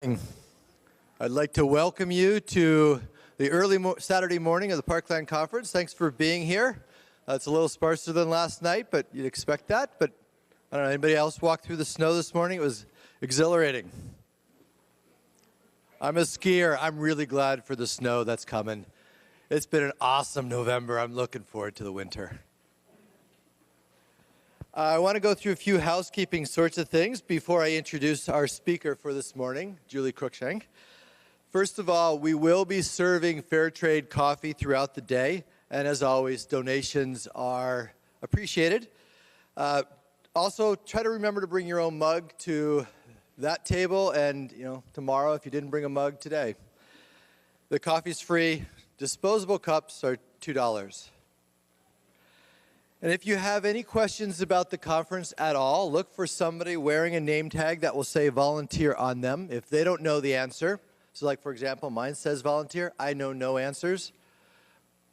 I'd like to welcome you to the early Saturday morning of the Parkland Conference. Thanks for being here. It's a little sparser than last night, but you'd expect that. But I don't know, anybody else walk through the snow this morning? It was exhilarating. I'm a skier. I'm really glad for the snow that's coming. It's been an awesome November. I'm looking forward to the winter. I want to go through a few housekeeping sorts of things before I introduce our speaker for this morning, Julie Cruikshank. First of all, we will be serving fair trade coffee throughout the day, and as always, donations are appreciated. Also, try to remember to bring your own mug to that table, and tomorrow if you didn't bring a mug today. The coffee's free. Disposable cups are $2. And if you have any questions about the conference at all, look for somebody wearing a name tag that will say volunteer on them. If they don't know the answer, so like for example, mine says volunteer, I know no answers,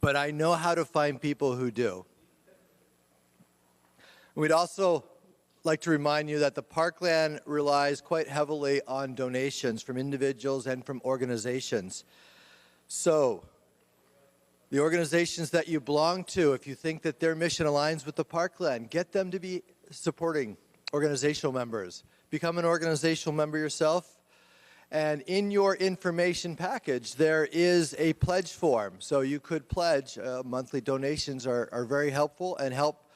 but I know how to find people who do. We'd also like to remind you that the Parkland relies quite heavily on donations from individuals and from organizations. So, the organizations that you belong to, if you think that their mission aligns with the Parkland, get them to be supporting organizational members. Become an organizational member yourself. And in your information package, there is a pledge form. So you could pledge. Monthly donations are very helpful and help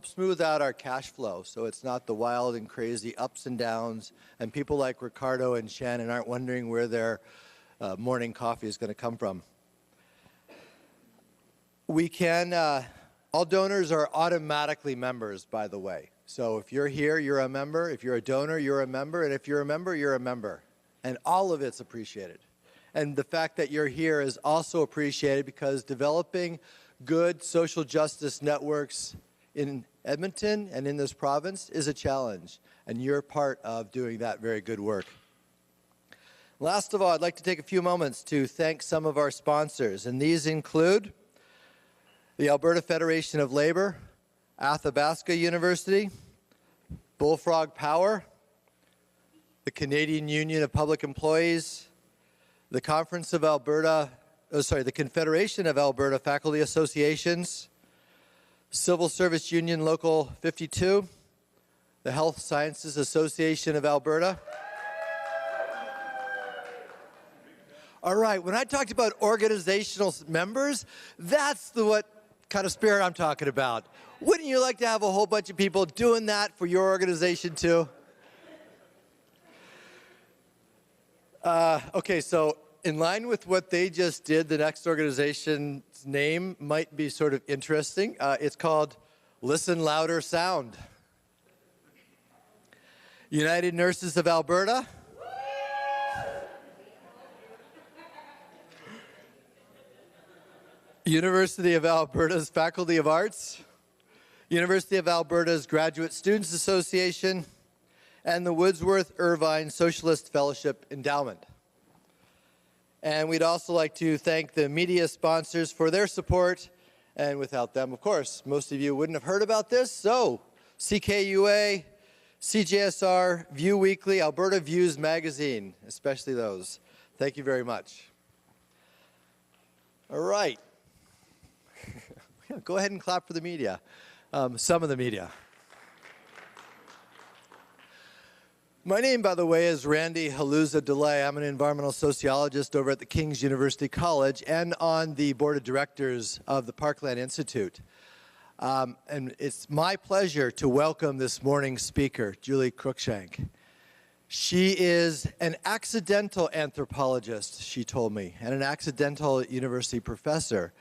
smooth out our cash flow. So it's not the wild and crazy ups and downs. And people like Ricardo and Shannon aren't wondering where their morning coffee is going to come from. We can, all donors are automatically members, by the way. So if you're here, you're a member. If you're a donor, you're a member. And if you're a member, you're a member. And all of it's appreciated. And the fact that you're here is also appreciated because developing good social justice networks in Edmonton and in this province is a challenge. And you're part of doing that very good work. Last of all, I'd like to take a few moments to thank some of our sponsors. And these include the Alberta Federation of Labor, Athabasca University, Bullfrog Power, the Canadian Union of Public Employees, the Confederation of Alberta Faculty Associations, Civil Service Union Local 52, the Health Sciences Association of Alberta. All right, when I talked about organizational members, that's what kind of spirit I'm talking about. Wouldn't you like to have a whole bunch of people doing that for your organization too? Okay, so in line with what they just did, the next organization's name might be sort of interesting. It's called Listen Louder Sound. United Nurses of Alberta. University of Alberta's Faculty of Arts, University of Alberta's Graduate Students Association, and the Wordsworth Irvine Socialist Fellowship Endowment. And we'd also like to thank the media sponsors for their support, and without them, of course, most of you wouldn't have heard about this. So, CKUA, CJSR, View Weekly, Alberta Views Magazine, especially those. Thank you very much. All right. Go ahead and clap for the media, some of the media. My name, by the way, is Randy Haluza DeLay. I'm an environmental sociologist over at the King's University College and on the board of directors of the Parkland Institute. And it's my pleasure to welcome this morning's speaker, Julie Cruikshank. She is an accidental anthropologist, she told me, and an accidental university professor.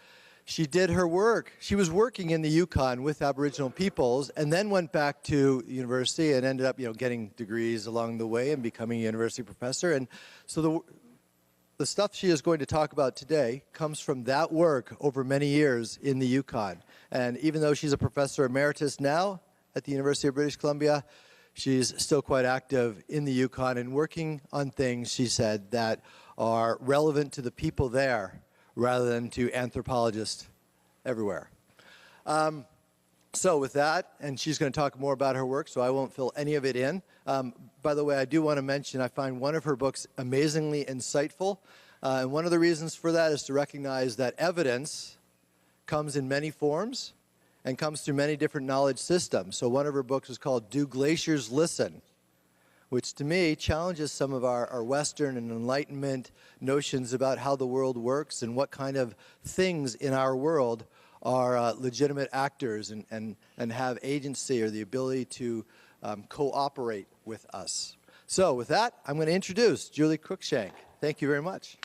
She did her work. She was working in the Yukon with Aboriginal peoples and then went back to university and ended up, getting degrees along the way and becoming a university professor. And so the stuff she is going to talk about today comes from that work over many years in the Yukon. And even though she's a professor emeritus now at the University of British Columbia, she's still quite active in the Yukon and working on things, she said, that are relevant to the people there rather than to anthropologists everywhere. So with that, and she's going to talk more about her work, so I won't fill any of it in. By the way, I do want to mention I find one of her books amazingly insightful. And one of the reasons for that is to recognize that evidence comes in many forms and comes through many different knowledge systems. So one of her books is called Do Glaciers Listen?, which to me challenges some of our Western and Enlightenment notions about how the world works and what kind of things in our world are legitimate actors and have agency or the ability to cooperate with us. So with that, I'm going to introduce Julie Cruikshank. Thank you very much.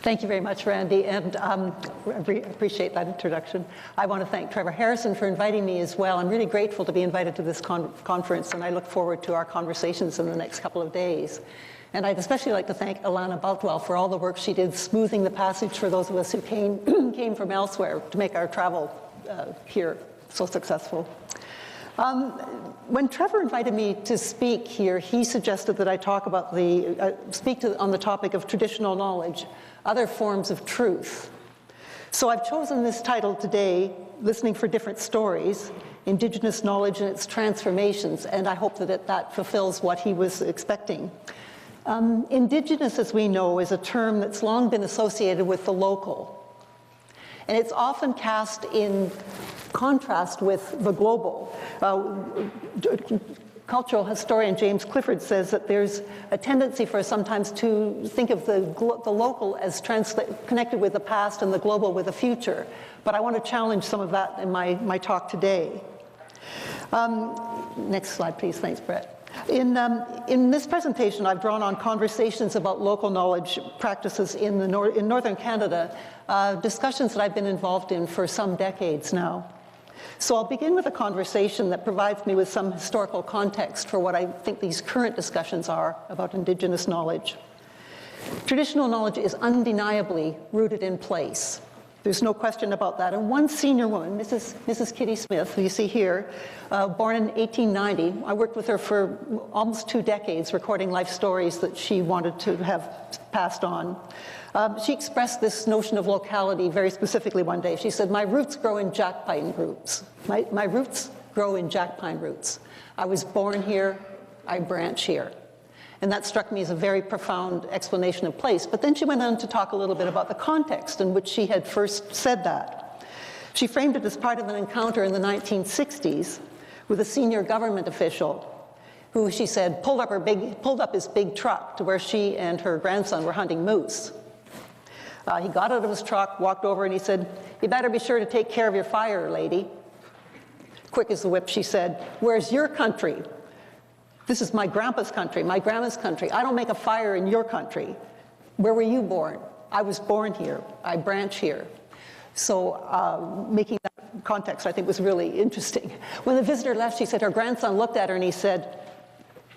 Thank you very much, Randy, and I appreciate that introduction. I want to thank Trevor Harrison for inviting me as well. I'm really grateful to be invited to this conference, and I look forward to our conversations in the next couple of days. And I'd especially like to thank Alana Baltwell for all the work she did smoothing the passage for those of us who came from elsewhere to make our travel here so successful. When Trevor invited me to speak here, he suggested that I talk about on the topic of traditional knowledge, other forms of truth. So I've chosen this title today, Listening for Different Stories, Indigenous Knowledge and Its Transformations, and I hope that that fulfills what he was expecting. Indigenous, as we know, is a term that's long been associated with the local, and it's often cast in contrast with the global. Cultural historian James Clifford says that there's a tendency for us sometimes to think of the local as connected with the past and the global with the future. But I want to challenge some of that in my talk today. Next slide, please. Thanks, Brett. In this presentation, I've drawn on conversations about local knowledge practices in northern Canada, discussions that I've been involved in for some decades now. So I'll begin with a conversation that provides me with some historical context for what I think these current discussions are about Indigenous knowledge. Traditional knowledge is undeniably rooted in place. There's no question about that. And one senior woman, Mrs. Kitty Smith, who you see here, born in 1890, I worked with her for almost 2 decades, recording life stories that she wanted to have passed on. She expressed this notion of locality very specifically one day. She said, "My roots grow in jackpine roots. My roots grow in jackpine roots. I was born here, I branch here." And that struck me as a very profound explanation of place. But then she went on to talk a little bit about the context in which she had first said that. She framed it as part of an encounter in the 1960s with a senior government official who, she said, pulled up his big truck to where she and her grandson were hunting moose. He got out of his truck, walked over, and he said, "You better be sure to take care of your fire, lady." Quick as the whip, she said, "Where's your country?" "This is my grandpa's country, my grandma's country. I don't make a fire in your country." "Where were you born?" "I was born here. I branch here." So making that context, I think, was really interesting. When the visitor left, she said her grandson looked at her and he said,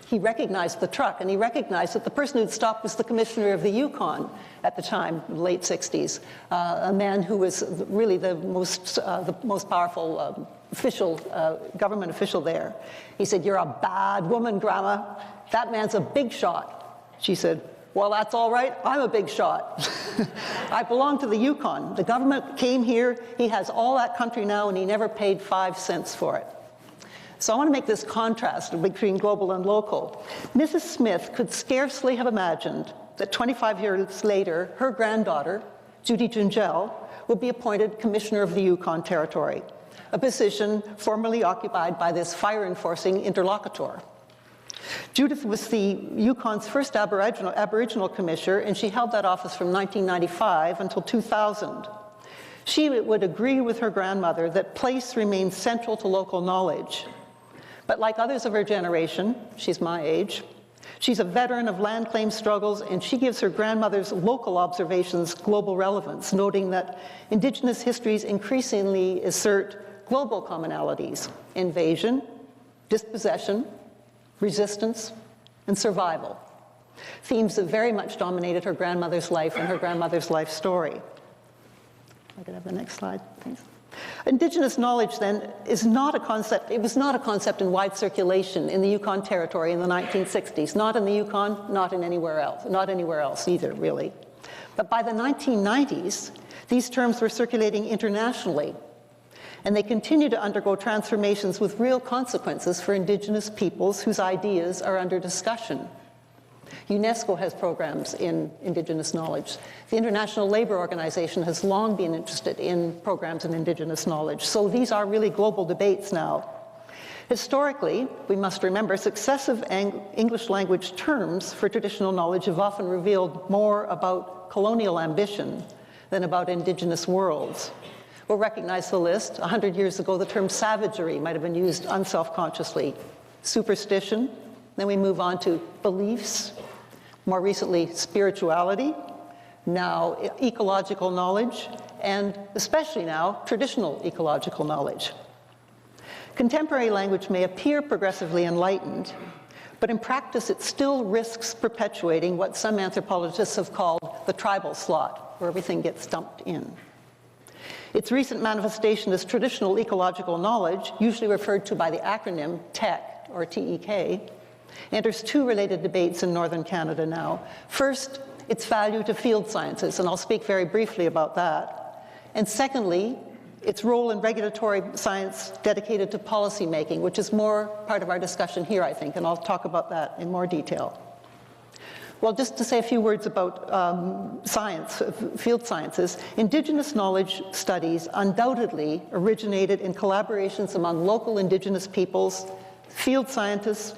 he recognized the truck, and he recognized that the person who'd stopped was the commissioner of the Yukon at the time, late 60s, a man who was really the most powerful government official there. He said, "You're a bad woman, Grandma. That man's a big shot." She said, "Well, that's all right. I'm a big shot. I belong to the Yukon. The government came here. He has all that country now, and he never paid 5 cents for it." So I want to make this contrast between global and local. Mrs. Smith could scarcely have imagined that 25 years later, her granddaughter, Judy Gingell, would be appointed Commissioner of the Yukon Territory, a position formerly occupied by this fire-enforcing interlocutor. Judith was the Yukon's first Aboriginal commissioner, and she held that office from 1995 until 2000. She would agree with her grandmother that place remains central to local knowledge. But like others of her generation, she's my age, she's a veteran of land claim struggles, and she gives her grandmother's local observations global relevance, noting that Indigenous histories increasingly assert global commonalities: invasion, dispossession, resistance, and survival. Themes that very much dominated her grandmother's life and her grandmother's life story. I could have the next slide, please. Indigenous knowledge, then, is not a concept. It was not a concept in wide circulation in the Yukon Territory in the 1960s. Not in the Yukon, not anywhere else either, really. But by the 1990s, these terms were circulating internationally, and they continue to undergo transformations with real consequences for Indigenous peoples whose ideas are under discussion. UNESCO has programs in Indigenous knowledge. The International Labour Organization has long been interested in programs in Indigenous knowledge. So these are really global debates now. Historically, we must remember, successive English language terms for traditional knowledge have often revealed more about colonial ambition than about Indigenous worlds. We'll recognize the list. 100 years ago, the term savagery might have been used unselfconsciously. Superstition, then we move on to beliefs, more recently spirituality, now ecological knowledge, and especially now traditional ecological knowledge. Contemporary language may appear progressively enlightened, but in practice it still risks perpetuating what some anthropologists have called the tribal slot, where everything gets dumped in. Its recent manifestation as traditional ecological knowledge, usually referred to by the acronym TEK, or TEK, enters two related debates in northern Canada now. First, its value to field sciences, and I'll speak very briefly about that. And secondly, its role in regulatory science dedicated to policy making, which is more part of our discussion here, I think, and I'll talk about that in more detail. Well, just to say a few words about science, field sciences, Indigenous knowledge studies undoubtedly originated in collaborations among local Indigenous peoples, field scientists,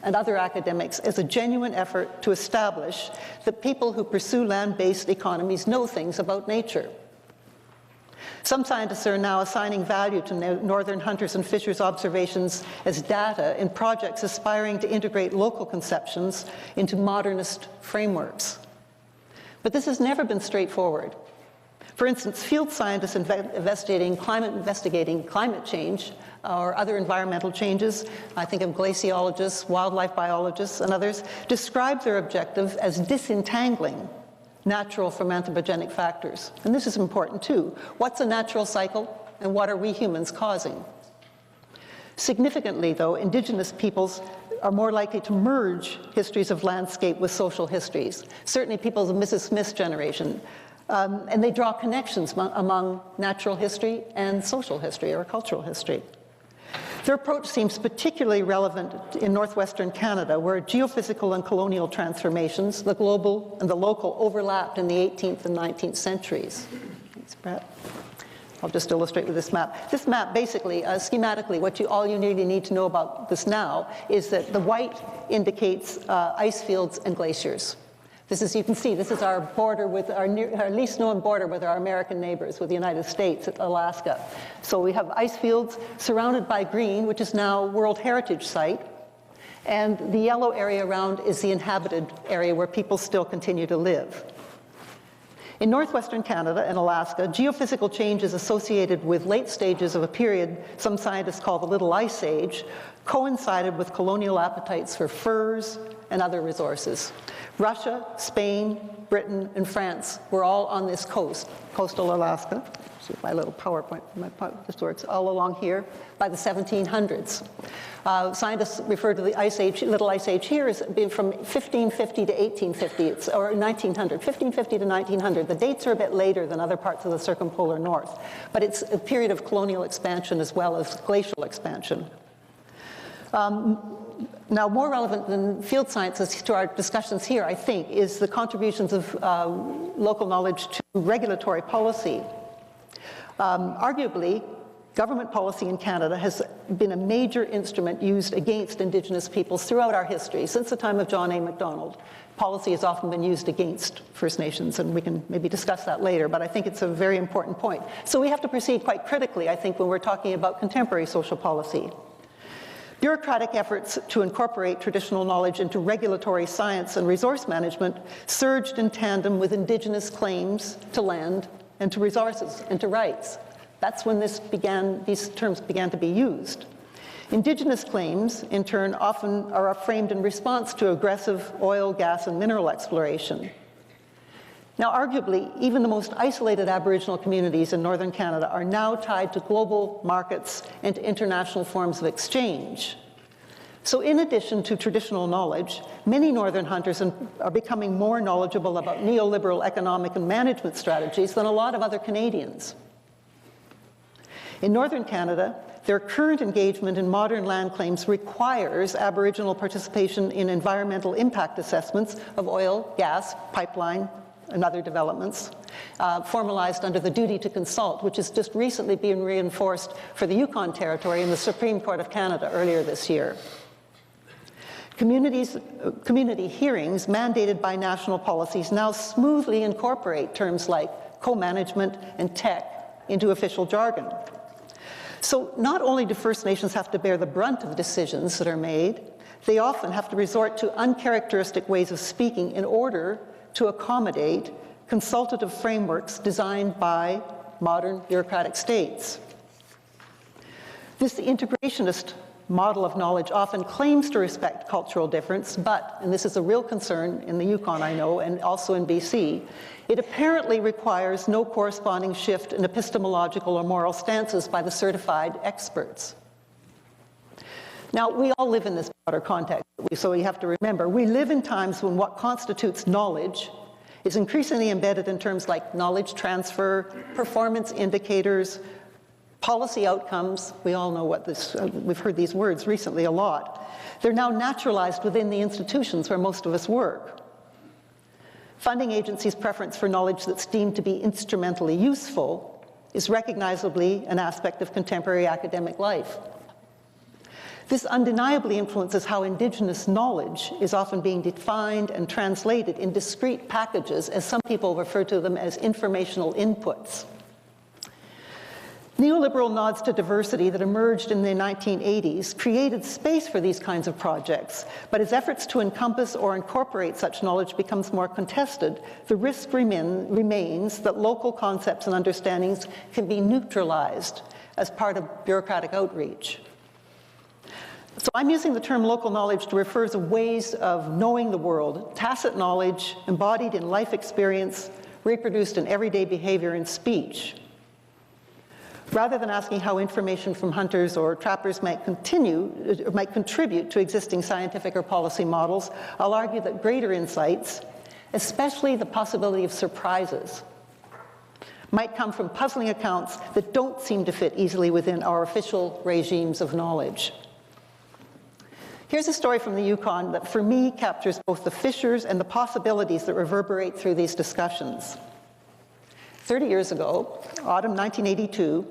and other academics as a genuine effort to establish that people who pursue land-based economies know things about nature. Some scientists are now assigning value to northern hunters and fishers' observations as data in projects aspiring to integrate local conceptions into modernist frameworks. But this has never been straightforward. For instance, field scientists investigating climate change or other environmental changes, I think of glaciologists, wildlife biologists, and others, describe their objective as disentangling natural from anthropogenic factors. And this is important too. What's a natural cycle, and what are we humans causing? Significantly, though, Indigenous peoples are more likely to merge histories of landscape with social histories. Certainly people of Mrs. Smith's generation. And they draw connections among natural history and social history or cultural history. Their approach seems particularly relevant in northwestern Canada, where geophysical and colonial transformations, the global and the local, overlapped in the 18th and 19th centuries. Thanks, Brett. I'll just illustrate with this map. This map basically, schematically, all you really need to know about this now is that the white indicates ice fields and glaciers. This is, you can see, this is our border with our least known border with our American neighbors, with the United States, Alaska. So we have ice fields surrounded by green, which is now World Heritage Site. And the yellow area around is the inhabited area where people still continue to live. In northwestern Canada and Alaska, geophysical changes associated with late stages of a period some scientists call the Little Ice Age coincided with colonial appetites for furs and other resources. Russia, Spain, Britain, and France were all on this coast, coastal Alaska. See my little PowerPoint, this works, all along here by the 1700s. Scientists refer to the Ice Age, Little Ice Age here as being from 1550 to 1850, or 1900, 1550 to 1900. The dates are a bit later than other parts of the circumpolar north, but it's a period of colonial expansion as well as glacial expansion. Now, more relevant than field sciences to our discussions here, I think, is the contributions of local knowledge to regulatory policy. Arguably, government policy in Canada has been a major instrument used against Indigenous peoples throughout our history. Since the time of John A. Macdonald, policy has often been used against First Nations, and we can maybe discuss that later, but I think it's a very important point. So we have to proceed quite critically, I think, when we're talking about contemporary social policy. Bureaucratic efforts to incorporate traditional knowledge into regulatory science and resource management surged in tandem with Indigenous claims to land and to resources and to rights. That's when these terms began to be used. Indigenous claims, in turn, often are framed in response to aggressive oil, gas, and mineral exploration. Now, arguably, even the most isolated Aboriginal communities in northern Canada are now tied to global markets and to international forms of exchange. So in addition to traditional knowledge, many northern hunters are becoming more knowledgeable about neoliberal economic and management strategies than a lot of other Canadians. In northern Canada, their current engagement in modern land claims requires Aboriginal participation in environmental impact assessments of oil, gas, pipeline, and other developments, formalized under the duty to consult, which has just recently been reinforced for the Yukon Territory in the Supreme Court of Canada earlier this year. Community hearings mandated by national policies now smoothly incorporate terms like co-management and tech into official jargon. So not only do First Nations have to bear the brunt of decisions that are made, they often have to resort to uncharacteristic ways of speaking in order to accommodate consultative frameworks designed by modern bureaucratic states. This integrationist model of knowledge often claims to respect cultural difference, but, and this is a real concern in the Yukon, I know, and also in BC, it apparently requires no corresponding shift in epistemological or moral stances by the certified experts. Now, we all live in this broader context, so we have to remember, we live in times when what constitutes knowledge is increasingly embedded in terms like knowledge transfer, performance indicators, policy outcomes. We all know what this, we've heard these words recently a lot. They're now naturalized within the institutions where most of us work. Funding agencies' preference for knowledge that's deemed to be instrumentally useful is recognizably an aspect of contemporary academic life. This undeniably influences how Indigenous knowledge is often being defined and translated in discrete packages, as some people refer to them as informational inputs. Neoliberal nods to diversity that emerged in the 1980s created space for these kinds of projects, but as efforts to encompass or incorporate such knowledge becomes more contested, the risk remains that local concepts and understandings can be neutralized as part of bureaucratic outreach. So I'm using the term local knowledge to refer to ways of knowing the world, tacit knowledge embodied in life experience, reproduced in everyday behavior and speech. Rather than asking how information from hunters or trappers might contribute to existing scientific or policy models, I'll argue that greater insights, especially the possibility of surprises, might come from puzzling accounts that don't seem to fit easily within our official regimes of knowledge. Here's a story from the Yukon that, for me, captures both the fissures and the possibilities that reverberate through these discussions. 30 years ago, autumn 1982,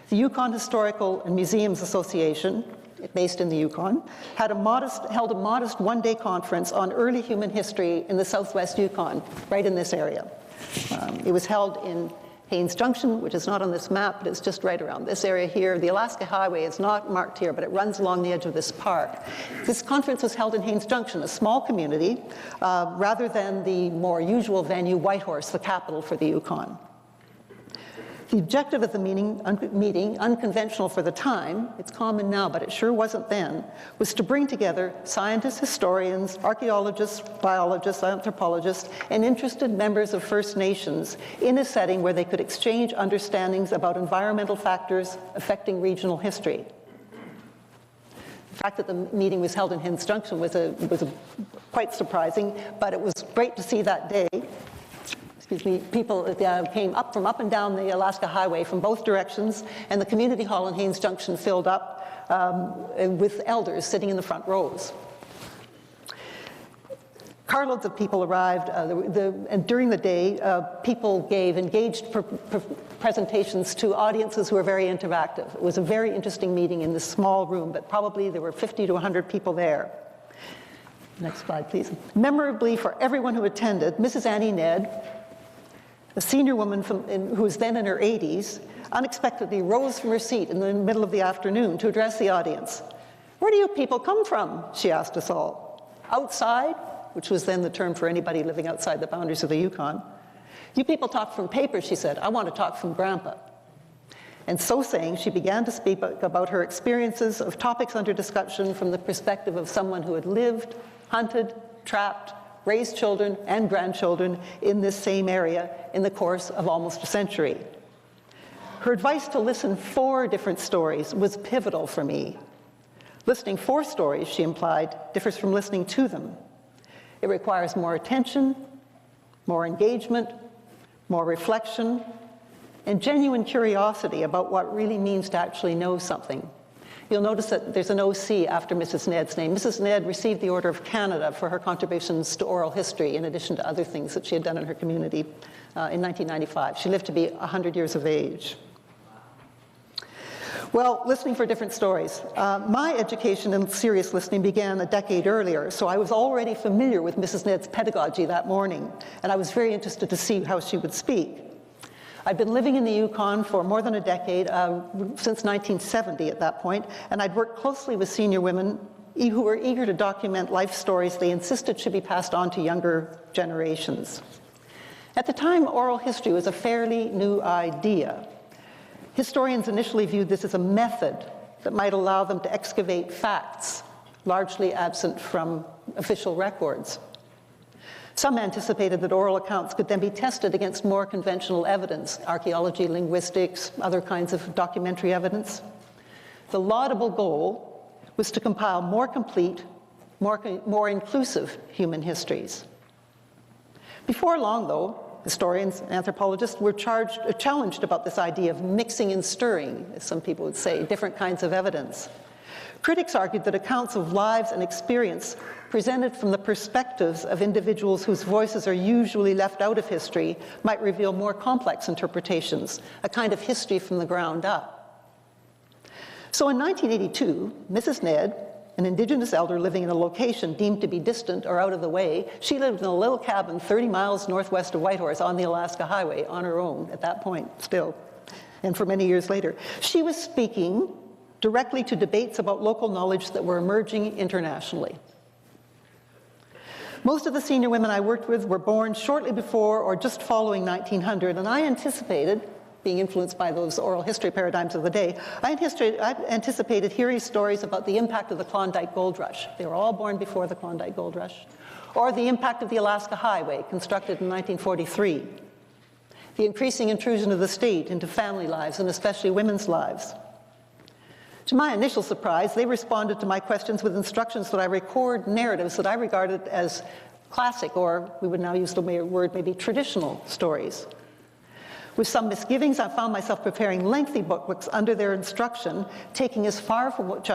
the Yukon Historical and Museums Association, based in the Yukon, held a modest one-day conference on early human history in the southwest Yukon, right in this area. It was held in Haines Junction, which is not on this map, but it's just right around this area here. The Alaska Highway is not marked here, but it runs along the edge of this park. This conference was held in Haines Junction, a small community, rather than the more usual venue, Whitehorse, the capital for the Yukon. The objective of the meeting, unconventional for the time, it's common now, but it sure wasn't then, was to bring together scientists, historians, archaeologists, biologists, anthropologists, and interested members of First Nations in a setting where they could exchange understandings about environmental factors affecting regional history. The fact that the meeting was held in Haines Junction was quite surprising, but it was great to see that day. People came up from up and down the Alaska Highway from both directions, and the community hall in Haines Junction filled up with elders sitting in the front rows. Carloads of people arrived, and during the day, people gave engaged presentations to audiences who were very interactive. It was a very interesting meeting in this small room, but probably there were 50 to 100 people there. Next slide, please. Memorably for everyone who attended, Mrs. Annie Ned, a senior woman who was then in her 80s, unexpectedly rose from her seat in the middle of the afternoon to address the audience. "Where do you people come from?" she asked us all. "Outside," which was then the term for anybody living outside the boundaries of the Yukon. "You people talk from paper," she said. "I want to talk from Grandpa." And so saying, she began to speak about her experiences of topics under discussion from the perspective of someone who had lived, hunted, trapped, raised children and grandchildren in this same area in the course of almost a century. Her advice to listen for different stories was pivotal for me. Listening for stories, she implied, differs from listening to them. It requires more attention, more engagement, more reflection, and genuine curiosity about what it really means to actually know something. You'll notice that there's an OC after Mrs. Ned's name. Mrs. Ned received the Order of Canada for her contributions to oral history, in addition to other things that she had done in her community in 1995. She lived to be 100 years of age. Well, listening for different stories. My education in serious listening began a decade earlier, so I was already familiar with Mrs. Ned's pedagogy that morning, and I was very interested to see how she would speak. I'd been living in the Yukon for more than a decade, since 1970 at that point, and I'd worked closely with senior women who were eager to document life stories they insisted should be passed on to younger generations. At the time, oral history was a fairly new idea. Historians initially viewed this as a method that might allow them to excavate facts, largely absent from official records. Some anticipated that oral accounts could then be tested against more conventional evidence, archaeology, linguistics, other kinds of documentary evidence. The laudable goal was to compile more complete, more inclusive human histories. Before long, though, historians and anthropologists were challenged about this idea of mixing and stirring, as some people would say, different kinds of evidence. Critics argued that accounts of lives and experience presented from the perspectives of individuals whose voices are usually left out of history might reveal more complex interpretations, a kind of history from the ground up. So in 1982, Mrs. Ned, an Indigenous elder living in a location deemed to be distant or out of the way, she lived in a little cabin 30 miles northwest of Whitehorse on the Alaska Highway on her own at that point still, and for many years later. She was speaking directly to debates about local knowledge that were emerging internationally. Most of the senior women I worked with were born shortly before or just following 1900, and I anticipated, being influenced by those oral history paradigms of the day, I anticipated hearing stories about the impact of the Klondike Gold Rush. They were all born before the Klondike Gold Rush. Or the impact of the Alaska Highway, constructed in 1943. The increasing intrusion of the state into family lives, and especially women's lives. To my initial surprise, they responded to my questions with instructions that I record narratives that I regarded as classic, or we would now use the word maybe traditional stories. With some misgivings, I found myself preparing lengthy bookbooks under their instruction, taking as far from what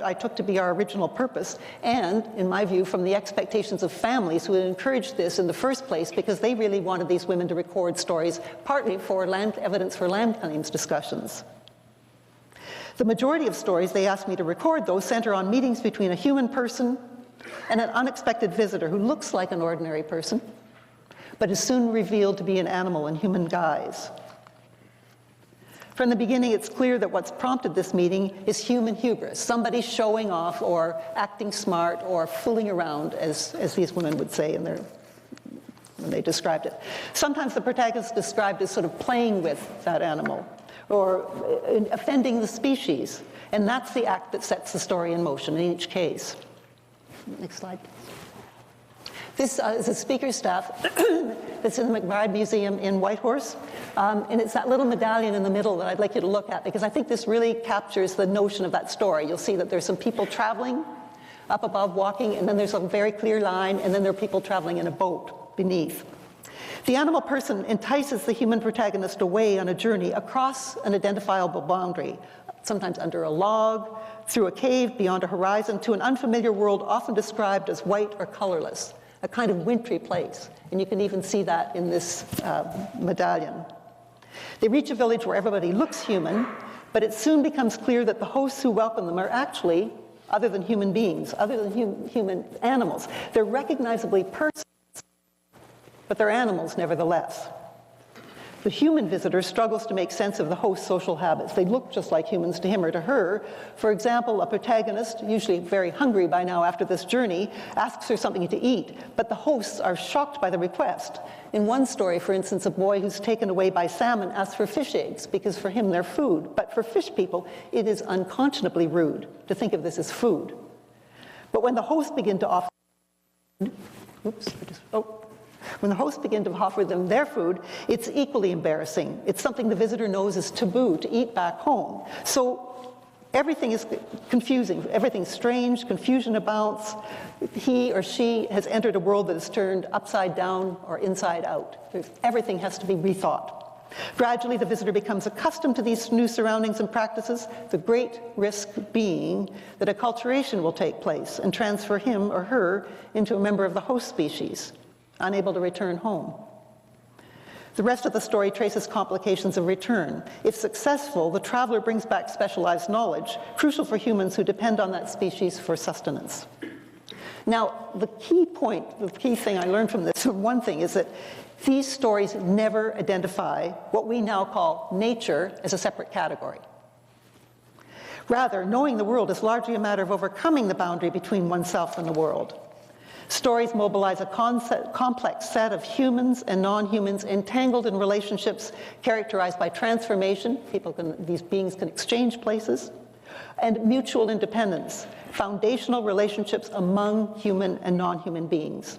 I took to be our original purpose, and, in my view, from the expectations of families who had encouraged this in the first place because they really wanted these women to record stories, partly for evidence for land claims discussions. The majority of stories they asked me to record, though, center on meetings between a human person and an unexpected visitor who looks like an ordinary person, but is soon revealed to be an animal in human guise. From the beginning, it's clear that what's prompted this meeting is human hubris, somebody showing off or acting smart or fooling around, as these women would say when they described it. Sometimes the protagonist is described as sort of playing with that animal or offending the species, and that's the act that sets the story in motion in each case. Next slide. This is a speaker staff that's in the McBride Museum in Whitehorse, and it's that little medallion in the middle that I'd like you to look at, because I think this really captures the notion of that story. You'll see that there's some people traveling up above, walking, and then there's a very clear line, and then there are people traveling in a boat beneath. The animal person entices the human protagonist away on a journey across an identifiable boundary, sometimes under a log, through a cave, beyond a horizon, to an unfamiliar world often described as white or colorless, a kind of wintry place. And you can even see that in this medallion. They reach a village where everybody looks human, but it soon becomes clear that the hosts who welcome them are actually other than human beings, other than human animals. They're recognizably persons, but they're animals nevertheless. The human visitor struggles to make sense of the host's social habits. They look just like humans to him or to her. For example, a protagonist, usually very hungry by now after this journey, asks her something to eat, but the hosts are shocked by the request. In one story, for instance, a boy who's taken away by salmon asks for fish eggs because for him they're food. But for fish people, it is unconscionably rude to think of this as food. But when the hosts begin to offer food, When the hosts begin to offer them their food, it's equally embarrassing. It's something the visitor knows is taboo to eat back home. So everything is confusing. Everything's strange, confusion abounds. He or she has entered a world that is turned upside down or inside out. Everything has to be rethought. Gradually, the visitor becomes accustomed to these new surroundings and practices, the great risk being that acculturation will take place and transfer him or her into a member of the host species, unable to return home. The rest of the story traces complications of return. If successful, the traveler brings back specialized knowledge, crucial for humans who depend on that species for sustenance. Now, the key thing I learned from this, one thing, is that these stories never identify what we now call nature as a separate category. Rather, knowing the world is largely a matter of overcoming the boundary between oneself and the world. Stories mobilize a complex set of humans and non-humans entangled in relationships characterized by transformation. These beings can exchange places, and mutual independence, foundational relationships among human and non-human beings.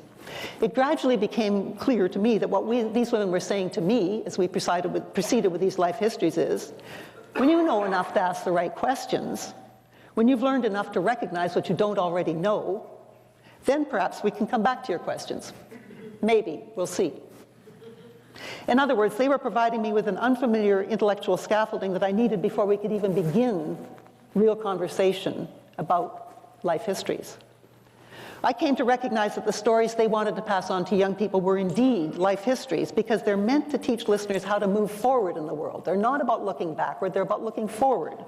It gradually became clear to me that what these women were saying to me as we proceeded with these life histories is, when you know enough to ask the right questions, when you've learned enough to recognize what you don't already know, then perhaps we can come back to your questions. Maybe, we'll see. In other words, they were providing me with an unfamiliar intellectual scaffolding that I needed before we could even begin real conversation about life histories. I came to recognize that the stories they wanted to pass on to young people were indeed life histories because they're meant to teach listeners how to move forward in the world. They're not about looking backward, they're about looking forward.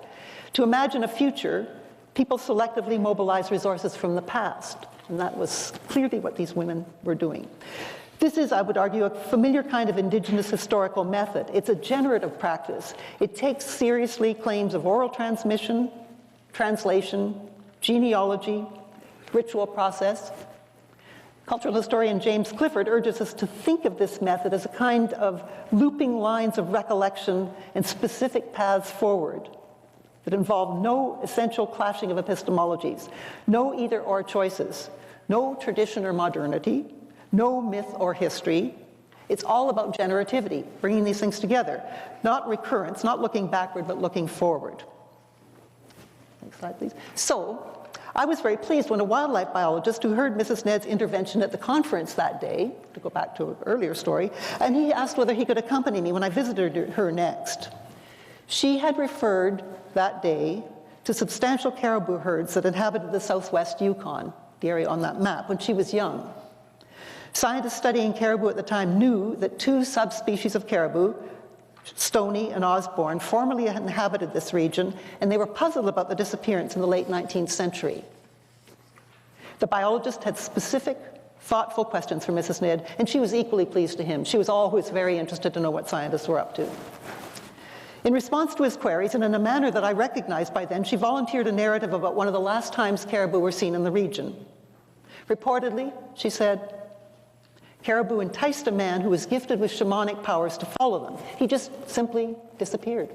To imagine a future, people selectively mobilize resources from the past, and that was clearly what these women were doing. This is, I would argue, a familiar kind of Indigenous historical method. It's a generative practice. It takes seriously claims of oral transmission, translation, genealogy, ritual process. Cultural historian James Clifford urges us to think of this method as a kind of looping lines of recollection and specific paths forward that involve no essential clashing of epistemologies, no either-or choices, no tradition or modernity, no myth or history. It's all about generativity, bringing these things together, not recurrence, not looking backward, but looking forward. Next slide, please. So, I was very pleased when a wildlife biologist who heard Mrs. Ned's intervention at the conference that day, to go back to an earlier story, and he asked whether he could accompany me when I visited her next. She had referred that day to substantial caribou herds that inhabited the southwest Yukon, the area on that map, when she was young. Scientists studying caribou at the time knew that two subspecies of caribou, Stoney and Osborne, formerly inhabited this region, and they were puzzled about the disappearance in the late 19th century. The biologist had specific, thoughtful questions for Mrs. Ned, and she was equally pleased to him. She was always very interested to know what scientists were up to. In response to his queries, and in a manner that I recognized by then, she volunteered a narrative about one of the last times caribou were seen in the region. Reportedly, she said, caribou enticed a man who was gifted with shamanic powers to follow them. He just simply disappeared.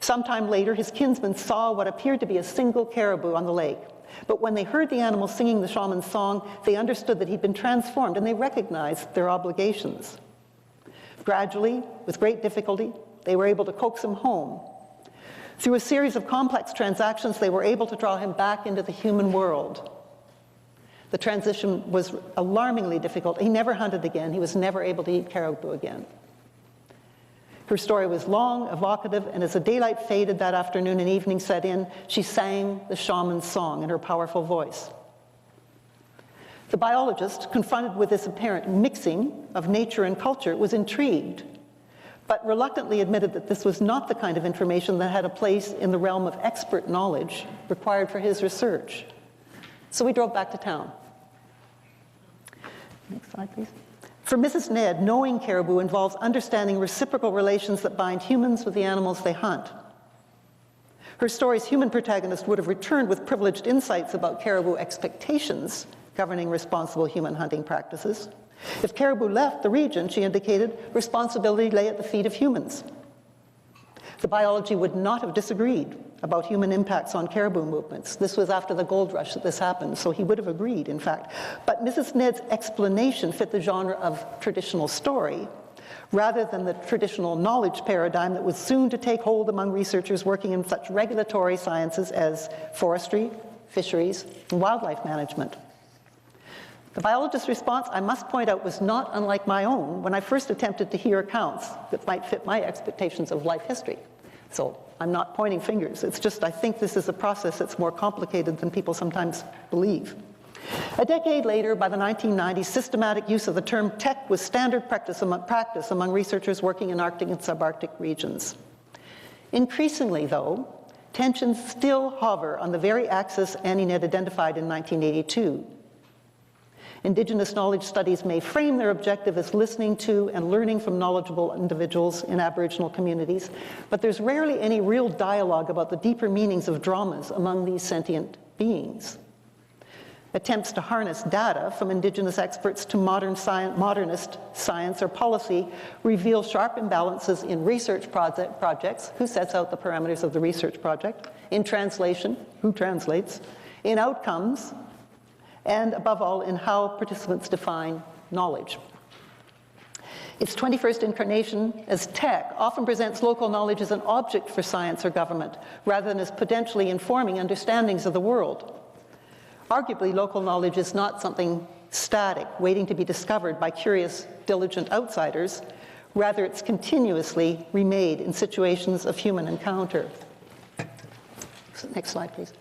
Sometime later, his kinsmen saw what appeared to be a single caribou on the lake. But when they heard the animal singing the shaman's song, they understood that he'd been transformed, and they recognized their obligations. Gradually, with great difficulty, they were able to coax him home. Through a series of complex transactions, they were able to draw him back into the human world. The transition was alarmingly difficult. He never hunted again. He was never able to eat caribou again. Her story was long, evocative, and as the daylight faded that afternoon and evening set in, she sang the shaman's song in her powerful voice. The biologist, confronted with this apparent mixing of nature and culture, was intrigued, but reluctantly admitted that this was not the kind of information that had a place in the realm of expert knowledge required for his research. So we drove back to town. Next slide, please. For Mrs. Ned, knowing caribou involves understanding reciprocal relations that bind humans with the animals they hunt. Her story's human protagonist would have returned with privileged insights about caribou expectations governing responsible human hunting practices. If caribou left the region, she indicated, responsibility lay at the feet of humans. The biology would not have disagreed about human impacts on caribou movements. This was after the gold rush that this happened, so he would have agreed, in fact. But Mrs. Ned's explanation fit the genre of traditional story, rather than the traditional knowledge paradigm that was soon to take hold among researchers working in such regulatory sciences as forestry, fisheries, and wildlife management. The biologist's response, I must point out, was not unlike my own when I first attempted to hear accounts that might fit my expectations of life history. So I'm not pointing fingers. It's just I think this is a process that's more complicated than people sometimes believe. A decade later, by the 1990s, systematic use of the term tech was standard practice among researchers working in Arctic and subarctic regions. Increasingly, though, tensions still hover on the very axis Annie Ned identified in 1982. Indigenous knowledge studies may frame their objective as listening to and learning from knowledgeable individuals in Aboriginal communities, but there's rarely any real dialogue about the deeper meanings of dramas among these sentient beings. Attempts to harness data from Indigenous experts to modernist science or policy reveal sharp imbalances in research projects, who sets out the parameters of the research project, in translation, who translates, in outcomes, and above all, in how participants define knowledge. Its 21st incarnation as tech often presents local knowledge as an object for science or government, rather than as potentially informing understandings of the world. Arguably, local knowledge is not something static, waiting to be discovered by curious, diligent outsiders. Rather, it's continuously remade in situations of human encounter. Next slide, please.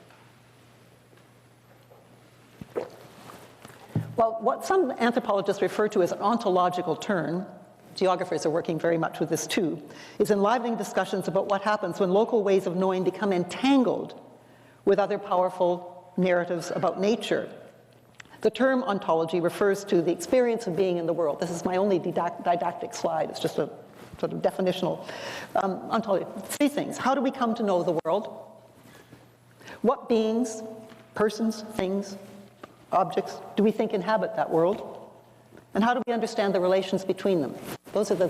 Well, what some anthropologists refer to as an ontological turn, geographers are working very much with this too, is enlivening discussions about what happens when local ways of knowing become entangled with other powerful narratives about nature. The term ontology refers to the experience of being in the world. This is my only didactic slide. It's just a sort of definitional ontology. Three things. How do we come to know the world? What beings, persons, things, objects do we think inhabit that world? And how do we understand the relations between them? Those are the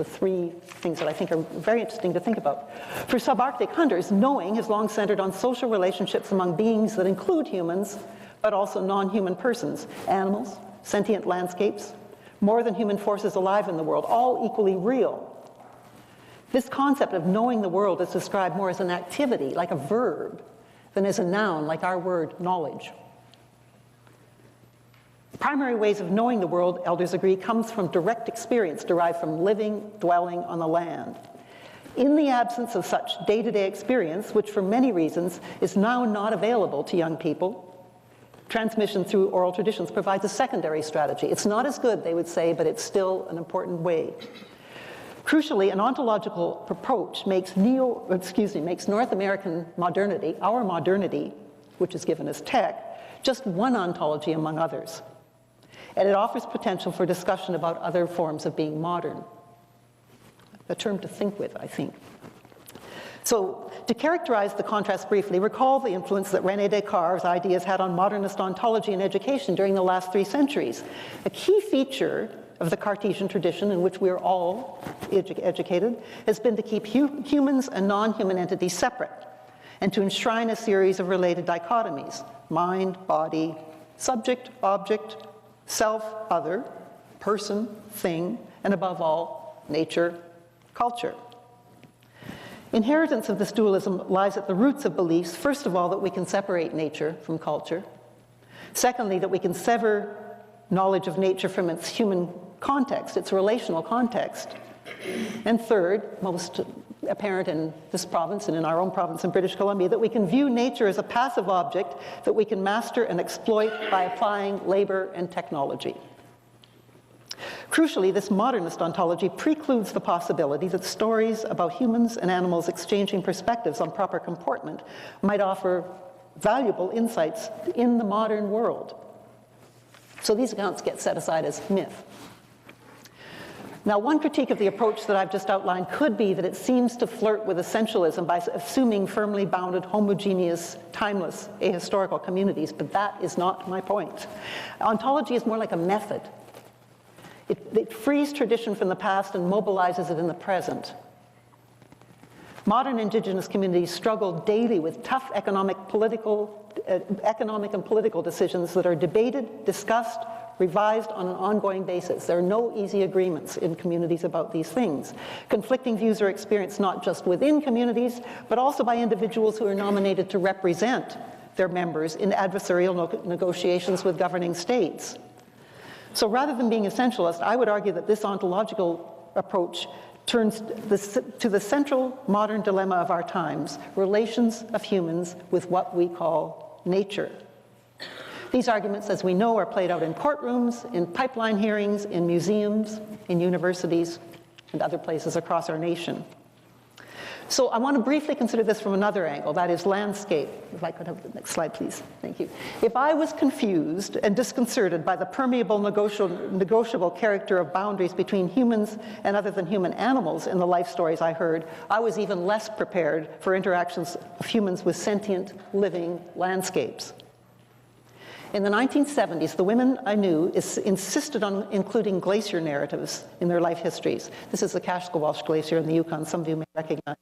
three things that I think are very interesting to think about. For subarctic hunters, knowing has long centered on social relationships among beings that include humans, but also non-human persons, animals, sentient landscapes, more than human forces alive in the world, all equally real. This concept of knowing the world is described more as an activity, like a verb, than as a noun, like our word knowledge. Primary ways of knowing the world, elders agree, comes from direct experience derived from living, dwelling on the land. In the absence of such day-to-day experience, which for many reasons is now not available to young people, transmission through oral traditions provides a secondary strategy. It's not as good, they would say, but it's still an important way. Crucially, an ontological approach makes North American modernity, our modernity, which is given as tech, just one ontology among others. And it offers potential for discussion about other forms of being modern. A term to think with, I think. So, to characterize the contrast briefly, recall the influence that René Descartes' ideas had on modernist ontology and education during the last 3 centuries. A key feature of the Cartesian tradition, in which we are all educated, has been to keep humans and non-human entities separate, and to enshrine a series of related dichotomies: mind, body, subject, object, self, other, person, thing, and above all, nature, culture. Inheritance of this dualism lies at the roots of beliefs, first of all, that we can separate nature from culture. Secondly, that we can sever knowledge of nature from its human context, its relational context. And third, most apparent in this province and in our own province in British Columbia, that we can view nature as a passive object that we can master and exploit by applying labor and technology. Crucially, this modernist ontology precludes the possibility that stories about humans and animals exchanging perspectives on proper comportment might offer valuable insights in the modern world. So these accounts get set aside as myth. Now, one critique of the approach that I've just outlined could be that it seems to flirt with essentialism by assuming firmly bounded, homogeneous, timeless, ahistorical communities, but that is not my point. Ontology is more like a method. It frees tradition from the past and mobilizes it in the present. Modern Indigenous communities struggle daily with tough economic and political decisions that are debated, discussed, revised on an ongoing basis. There are no easy agreements in communities about these things. Conflicting views are experienced not just within communities, but also by individuals who are nominated to represent their members in adversarial negotiations with governing states. So rather than being essentialist, I would argue that this ontological approach turns to the central modern dilemma of our times, relations of humans with what we call nature. These arguments, as we know, are played out in courtrooms, in pipeline hearings, in museums, in universities, and other places across our nation. So I want to briefly consider this from another angle, that is landscape. If I could have the next slide, please. Thank you. If I was confused and disconcerted by the permeable, negotiable character of boundaries between humans and other than human animals in the life stories I heard, I was even less prepared for interactions of humans with sentient, living landscapes. In the 1970s, the women I knew insisted on including glacier narratives in their life histories. This is the Kashkawalsh Glacier in the Yukon, some of you may recognize.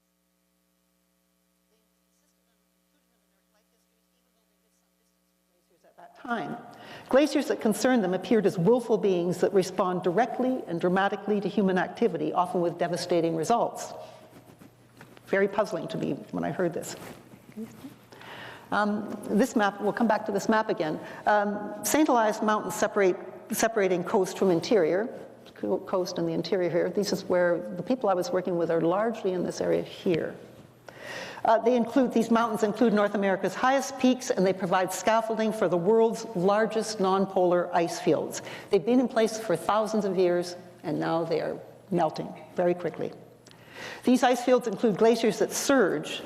Time. Glaciers that concerned them appeared as willful beings that respond directly and dramatically to human activity, often with devastating results. Very puzzling to me when I heard this. This map, we'll come back to this map again. St. Elias Mountains separating coast from interior, coast and the interior here. This is where the people I was working with are largely in this area here. These mountains include North America's highest peaks, and they provide scaffolding for the world's largest non-polar ice fields. They've been in place for thousands of years, and now they are melting very quickly. These ice fields include glaciers that surge.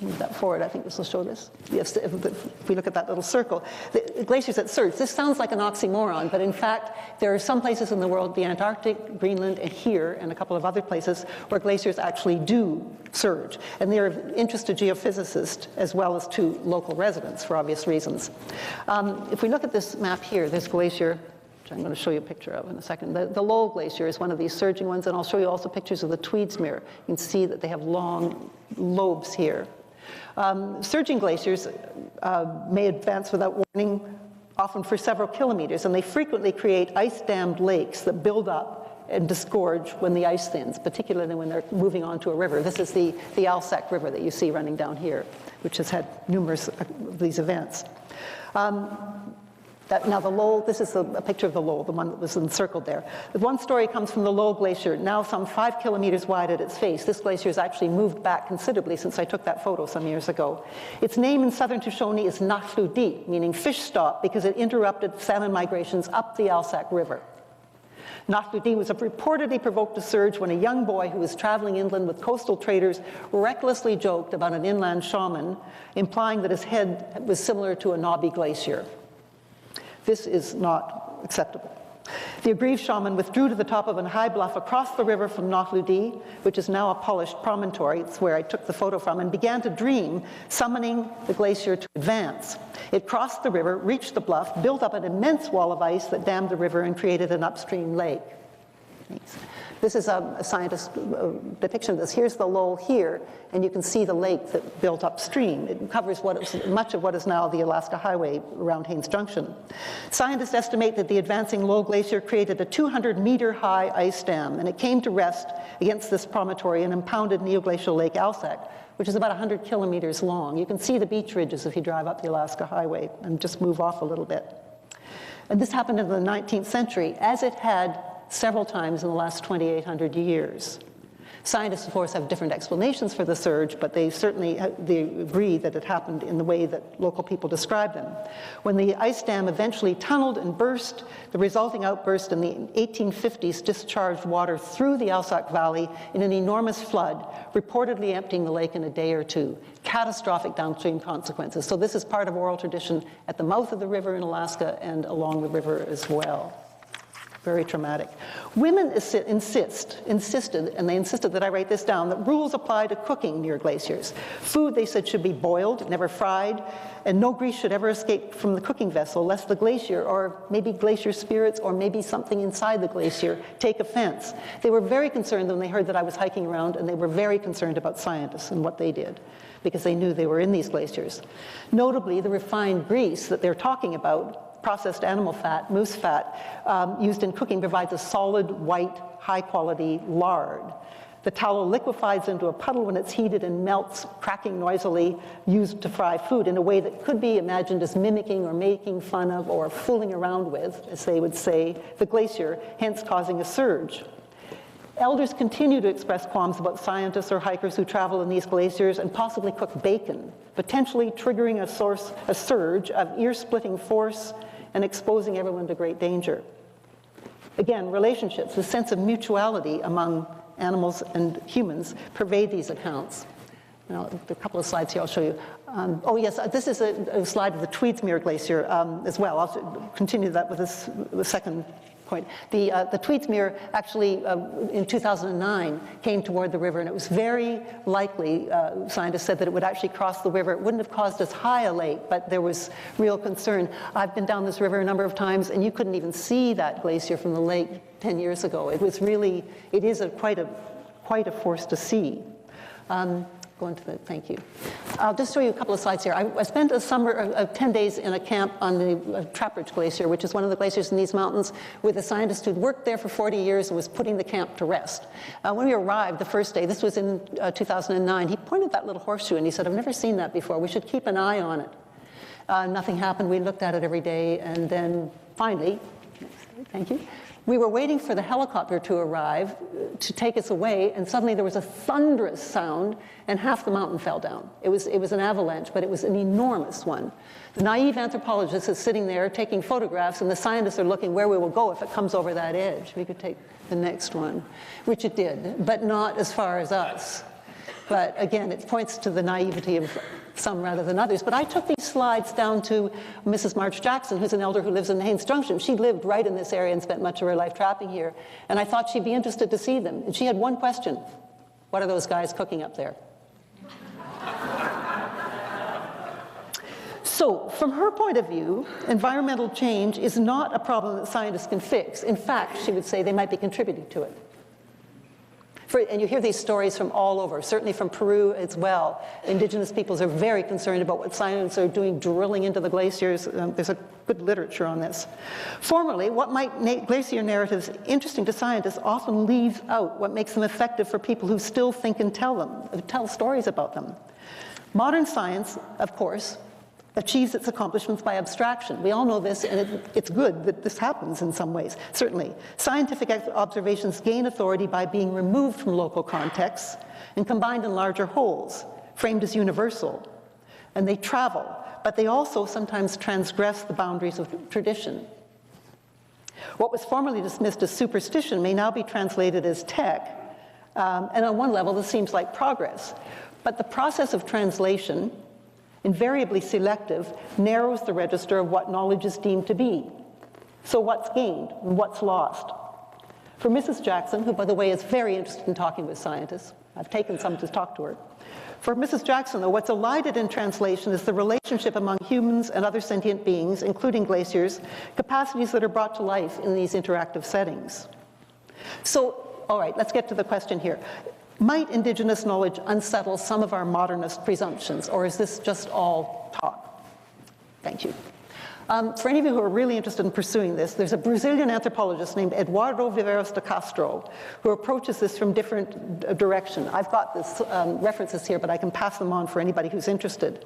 Move that forward, I think this will show this. Yes, if we look at that little circle. The glaciers that surge. This sounds like an oxymoron, but in fact, there are some places in the world, the Antarctic, Greenland, and here, and a couple of other places, where glaciers actually do surge. And they are of interest to geophysicists as well as to local residents for obvious reasons. If we look at this map here, this glacier, which I'm going to show you a picture of in a second. The Lowell Glacier is one of these surging ones, and I'll show you also pictures of the Tweedsmuir. You can see that they have long lobes here. Surging glaciers may advance without warning, often for several kilometers, and they frequently create ice-dammed lakes that build up and disgorge when the ice thins, particularly when they're moving onto a river. This is the Alsac River that you see running down here, which has had numerous of these events. Now the Lowell, this is a picture of the Lowell, the one that was encircled there. The one story comes from the Lowell Glacier, now some 5 kilometers wide at its face. This glacier has actually moved back considerably since I took that photo some years ago. Its name in southern Shoshone is Nachludi, meaning fish stop, because it interrupted salmon migrations up the Alsac River. Nachludi was reportedly provoked a surge when a young boy who was traveling inland with coastal traders recklessly joked about an inland shaman, implying that his head was similar to a knobby glacier. This is not acceptable. The aggrieved shaman withdrew to the top of a high bluff across the river from Nachludi, which is now a polished promontory, it's where I took the photo from, and began to dream, summoning the glacier to advance. It crossed the river, reached the bluff, built up an immense wall of ice that dammed the river and created an upstream lake. Thanks. This is a scientist depiction of this. Here's the Lowell here, and you can see the lake that built upstream. It covers much of what is now the Alaska Highway around Haines Junction. Scientists estimate that the advancing Lowell Glacier created a 200-meter-high ice dam, and it came to rest against this promontory and impounded neoglacial Lake Alsac, which is about 100 kilometers long. You can see the beach ridges if you drive up the Alaska Highway, and just move off a little bit. And this happened in the 19th century, as it had several times in the last 2,800 years. Scientists, of course, have different explanations for the surge, but they agree that it happened in the way that local people describe them. When the ice dam eventually tunneled and burst, the resulting outburst in the 1850s discharged water through the Alsac Valley in an enormous flood, reportedly emptying the lake in a day or two. Catastrophic downstream consequences. So this is part of oral tradition at the mouth of the river in Alaska and along the river as well. very traumatic. Women insisted, and they insisted that I write this down, that rules apply to cooking near glaciers. Food, they said, should be boiled, never fried, and no grease should ever escape from the cooking vessel, lest the glacier, or maybe glacier spirits, or maybe something inside the glacier, take offense. They were very concerned when they heard that I was hiking around, and they were very concerned about scientists and what they did, because they knew they were in these glaciers. Notably, the refined grease that they're talking about, processed animal fat, moose fat, used in cooking provides a solid, white, high-quality lard. The tallow liquefies into a puddle when it's heated and melts, cracking noisily, used to fry food in a way that could be imagined as mimicking or making fun of or fooling around with, as they would say, the glacier, hence causing a surge. Elders continue to express qualms about scientists or hikers who travel in these glaciers and possibly cook bacon, potentially triggering a surge of ear-splitting force and exposing everyone to great danger. Again, relationships, the sense of mutuality among animals and humans pervade these accounts. Now, there are a couple of slides here I'll show you. Oh yes, this is a slide of the Tweedsmuir Glacier as well. I'll continue that with the second point. The Tweedsmuir actually, in 2009, came toward the river, and it was very likely, scientists said, that it would actually cross the river. It wouldn't have caused as high a lake, but there was real concern. I've been down this river a number of times, and you couldn't even see that glacier from the lake 10 years ago. It was really, it is quite a force to see. Thank you. I'll just show you a couple of slides here. I spent a summer of 10 days in a camp on the Trapridge Glacier, which is one of the glaciers in these mountains, with a scientist who'd worked there for 40 years and was putting the camp to rest. When we arrived the first day, this was in 2009, he pointed that little horseshoe and he said, "I've never seen that before. We should keep an eye on it." Nothing happened. We looked at it every day, and then finally, thank you, we were waiting for the helicopter to arrive to take us away, and suddenly there was a thunderous sound, and half the mountain fell down. It was an avalanche, but it was an enormous one. The naive anthropologist is sitting there taking photographs, and the scientists are looking where we will go if it comes over that edge. We could take the next one, which it did, but not as far as us. But again, it points to the naivety of some rather than others. But I took these slides down to Mrs. March Jackson, who's an elder who lives in Haines Junction. She lived right in this area and spent much of her life trapping here. And I thought she'd be interested to see them. And she had one question: what are those guys cooking up there? So, from her point of view, environmental change is not a problem that scientists can fix. In fact, she would say they might be contributing to it. And you hear these stories from all over, certainly from Peru as well. Indigenous peoples are very concerned about what scientists are doing, drilling into the glaciers. There's a good literature on this. Formerly, what might make glacier narratives interesting to scientists often leaves out what makes them effective for people who still think and tell stories about them. Modern science, of course, achieves its accomplishments by abstraction. We all know this, and it's good that this happens in some ways, certainly. Scientific observations gain authority by being removed from local contexts and combined in larger wholes, framed as universal. And they travel, but they also sometimes transgress the boundaries of tradition. What was formerly dismissed as superstition may now be translated as tech, and on one level, this seems like progress. But the process of translation, invariably selective, narrows the register of what knowledge is deemed to be. So what's gained and what's lost? For Mrs. Jackson, who, by the way, is very interested in talking with scientists, I've taken some to talk to her. For Mrs. Jackson, though, what's elided in translation is the relationship among humans and other sentient beings, including glaciers, capacities that are brought to life in these interactive settings. So, all right, let's get to the question here. Might Indigenous knowledge unsettle some of our modernist presumptions, or is this just all talk? Thank you. For any of you who are really interested in pursuing this, there's a Brazilian anthropologist named Eduardo Viveiros de Castro who approaches this from different direction. I've got this references here, but I can pass them on for anybody who's interested.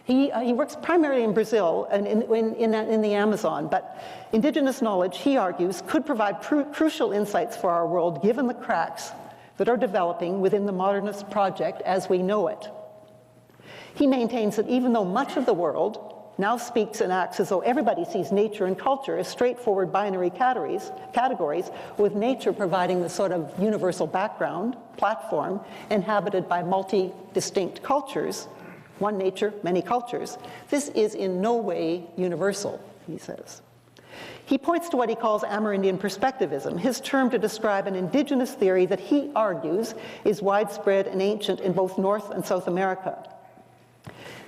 He works primarily in Brazil and in the Amazon, but Indigenous knowledge, he argues, could provide crucial insights for our world given the cracks that are developing within the modernist project as we know it. He maintains that even though much of the world now speaks and acts as though everybody sees nature and culture as straightforward binary categories, with nature providing the sort of universal background, platform, inhabited by multi-distinct cultures, one nature, many cultures, this is in no way universal, he says. He points to what he calls Amerindian perspectivism, his term to describe an indigenous theory that he argues is widespread and ancient in both North and South America.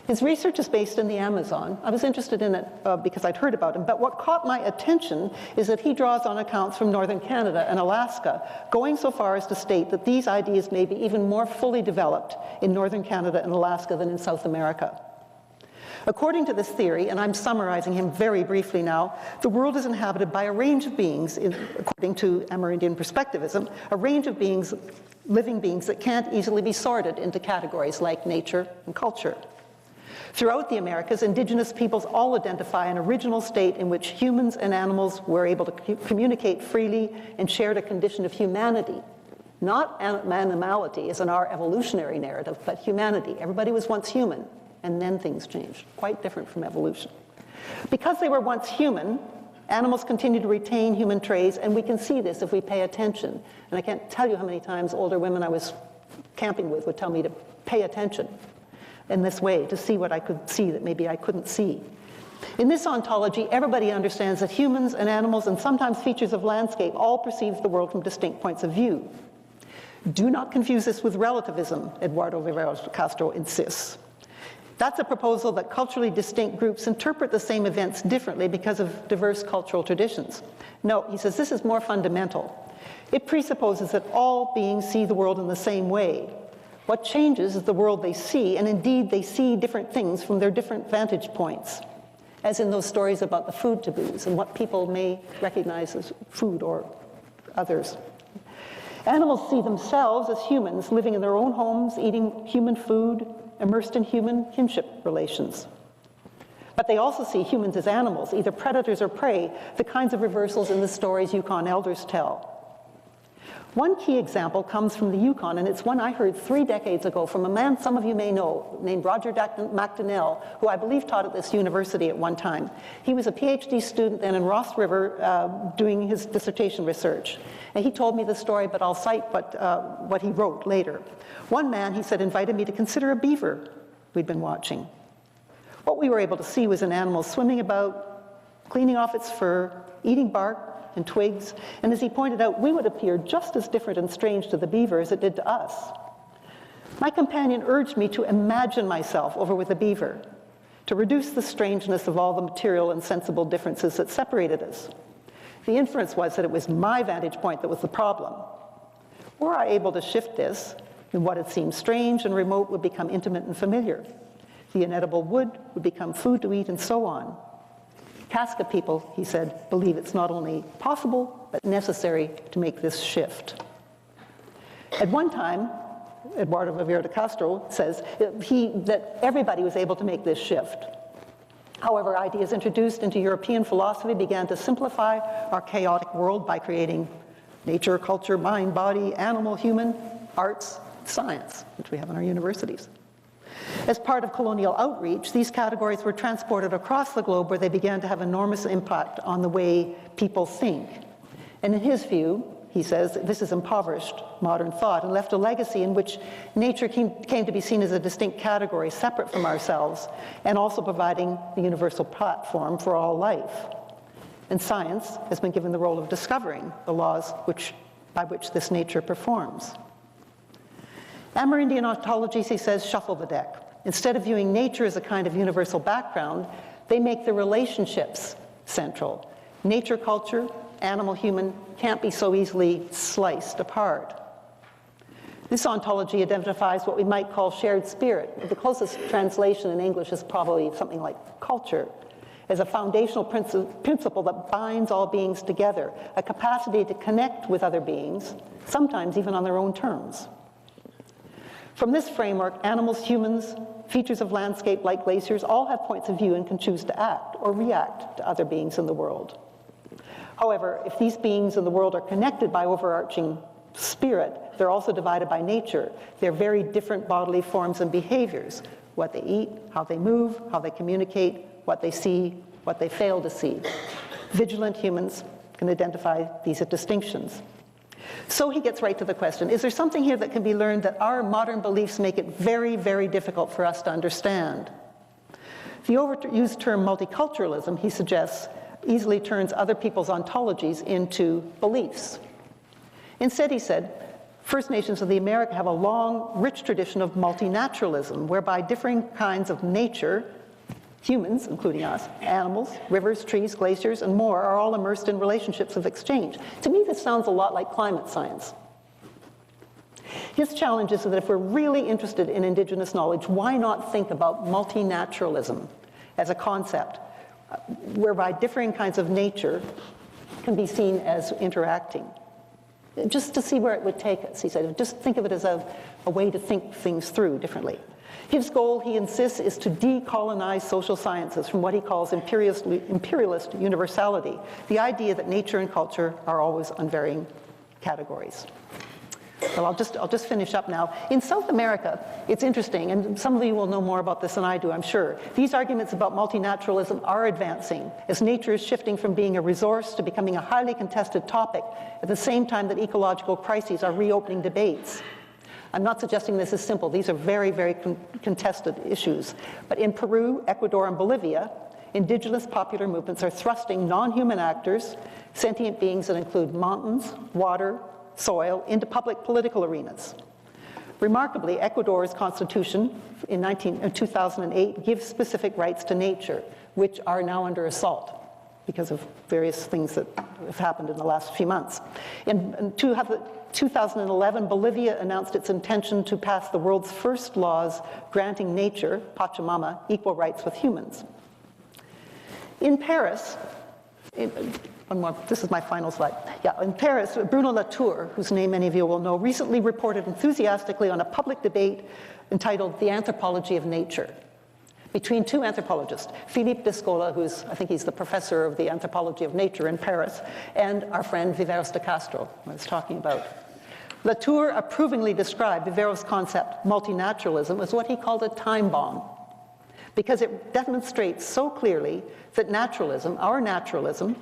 His research is based in the Amazon. I was interested in it because I'd heard about him, but what caught my attention is that he draws on accounts from northern Canada and Alaska, going so far as to state that these ideas may be even more fully developed in northern Canada and Alaska than in South America. According to this theory, and I'm summarizing him very briefly now, the world is inhabited by a range of beings, according to Amerindian perspectivism, a range of beings, living beings that can't easily be sorted into categories like nature and culture. Throughout the Americas, indigenous peoples all identify an original state in which humans and animals were able to communicate freely and shared a condition of humanity. Not animality as in our evolutionary narrative, but humanity. Everybody was once human, and then things changed. Quite different from evolution. Because they were once human, animals continue to retain human traits, and we can see this if we pay attention. And I can't tell you how many times older women I was camping with would tell me to pay attention in this way, to see what I could see that maybe I couldn't see. In this ontology, everybody understands that humans and animals and sometimes features of landscape all perceive the world from distinct points of view. Do not confuse this with relativism, Eduardo Rivera Castro insists. That's a proposal that culturally distinct groups interpret the same events differently because of diverse cultural traditions. No, he says this is more fundamental. It presupposes that all beings see the world in the same way. What changes is the world they see, and indeed they see different things from their different vantage points, as in those stories about the food taboos and what people may recognize as food or others. Animals see themselves as humans living in their own homes, eating human food, immersed in human kinship relations. But they also see humans as animals, either predators or prey, the kinds of reversals in the stories Yukon elders tell. One key example comes from the Yukon, and it's one I heard 3 decades ago from a man some of you may know, named Roger MacDonnell, who I believe taught at this university at one time. He was a PhD student then in Ross River doing his dissertation research. And he told me the story, but I'll cite what he wrote later. One man, he said, invited me to consider a beaver we'd been watching. What we were able to see was an animal swimming about, cleaning off its fur, eating bark and twigs, and as he pointed out, we would appear just as different and strange to the beaver as it did to us. My companion urged me to imagine myself over with a beaver, to reduce the strangeness of all the material and sensible differences that separated us. The inference was that it was my vantage point that was the problem. Were I able to shift this, then what had seemed strange and remote would become intimate and familiar. The inedible wood would become food to eat, and so on. Casca people, he said, believe it's not only possible, but necessary to make this shift. At one time, Eduardo Rivera de Castro says that everybody was able to make this shift. However, ideas introduced into European philosophy began to simplify our chaotic world by creating nature, culture, mind, body, animal, human, arts, science, which we have in our universities. As part of colonial outreach, these categories were transported across the globe where they began to have enormous impact on the way people think. And in his view, he says, this has impoverished modern thought and left a legacy in which nature came to be seen as a distinct category separate from ourselves and also providing the universal platform for all life. And science has been given the role of discovering the laws by which this nature performs. Amerindian ontologies, he says, shuffle the deck. Instead of viewing nature as a kind of universal background, they make the relationships central. Nature, culture, animal, human can't be so easily sliced apart. This ontology identifies what we might call shared spirit. The closest translation in English is probably something like culture, as a foundational principle that binds all beings together, a capacity to connect with other beings, sometimes even on their own terms. From this framework, animals, humans, features of landscape like glaciers all have points of view and can choose to act or react to other beings in the world. However, if these beings in the world are connected by overarching spirit, they're also divided by nature. They're very different bodily forms and behaviors: what they eat, how they move, how they communicate, what they see, what they fail to see. Vigilant humans can identify these distinctions. So he gets right to the question, is there something here that can be learned that our modern beliefs make it very, very difficult for us to understand? The overused term multiculturalism, he suggests, easily turns other people's ontologies into beliefs. Instead, he said, First Nations of the America have a long, rich tradition of multinaturalism, whereby differing kinds of nature, humans, including us, animals, rivers, trees, glaciers, and more, are all immersed in relationships of exchange. To me, this sounds a lot like climate science. His challenge is that if we're really interested in Indigenous knowledge, why not think about multinaturalism as a concept, whereby differing kinds of nature can be seen as interacting? Just to see where it would take us, he said. Just think of it as a way to think things through differently. His goal, he insists, is to decolonize social sciences from what he calls imperialist universality, the idea that nature and culture are always unvarying categories. Well, I'll just finish up now. In South America, it's interesting, and some of you will know more about this than I do, I'm sure. These arguments about multinaturalism are advancing as nature is shifting from being a resource to becoming a highly contested topic at the same time that ecological crises are reopening debates. I'm not suggesting this is simple. These are very, very contested issues. But in Peru, Ecuador, and Bolivia, indigenous popular movements are thrusting non-human actors, sentient beings that include mountains, water, soil, into public political arenas. Remarkably, Ecuador's constitution in 2008 gives specific rights to nature, which are now under assault because of various things that have happened in the last few months. In 2011, Bolivia announced its intention to pass the world's first laws granting nature, Pachamama, equal rights with humans. In Paris, one more, this is my final slide. Yeah, in Paris, Bruno Latour, whose name many of you will know, recently reported enthusiastically on a public debate entitled The Anthropology of Nature, between two anthropologists, Philippe Descola, I think he's the professor of the anthropology of nature in Paris, and our friend Viveros de Castro, who I was talking about. Latour approvingly described Viveros' concept, multinaturalism, as what he called a time bomb, because it demonstrates so clearly that naturalism, our naturalism,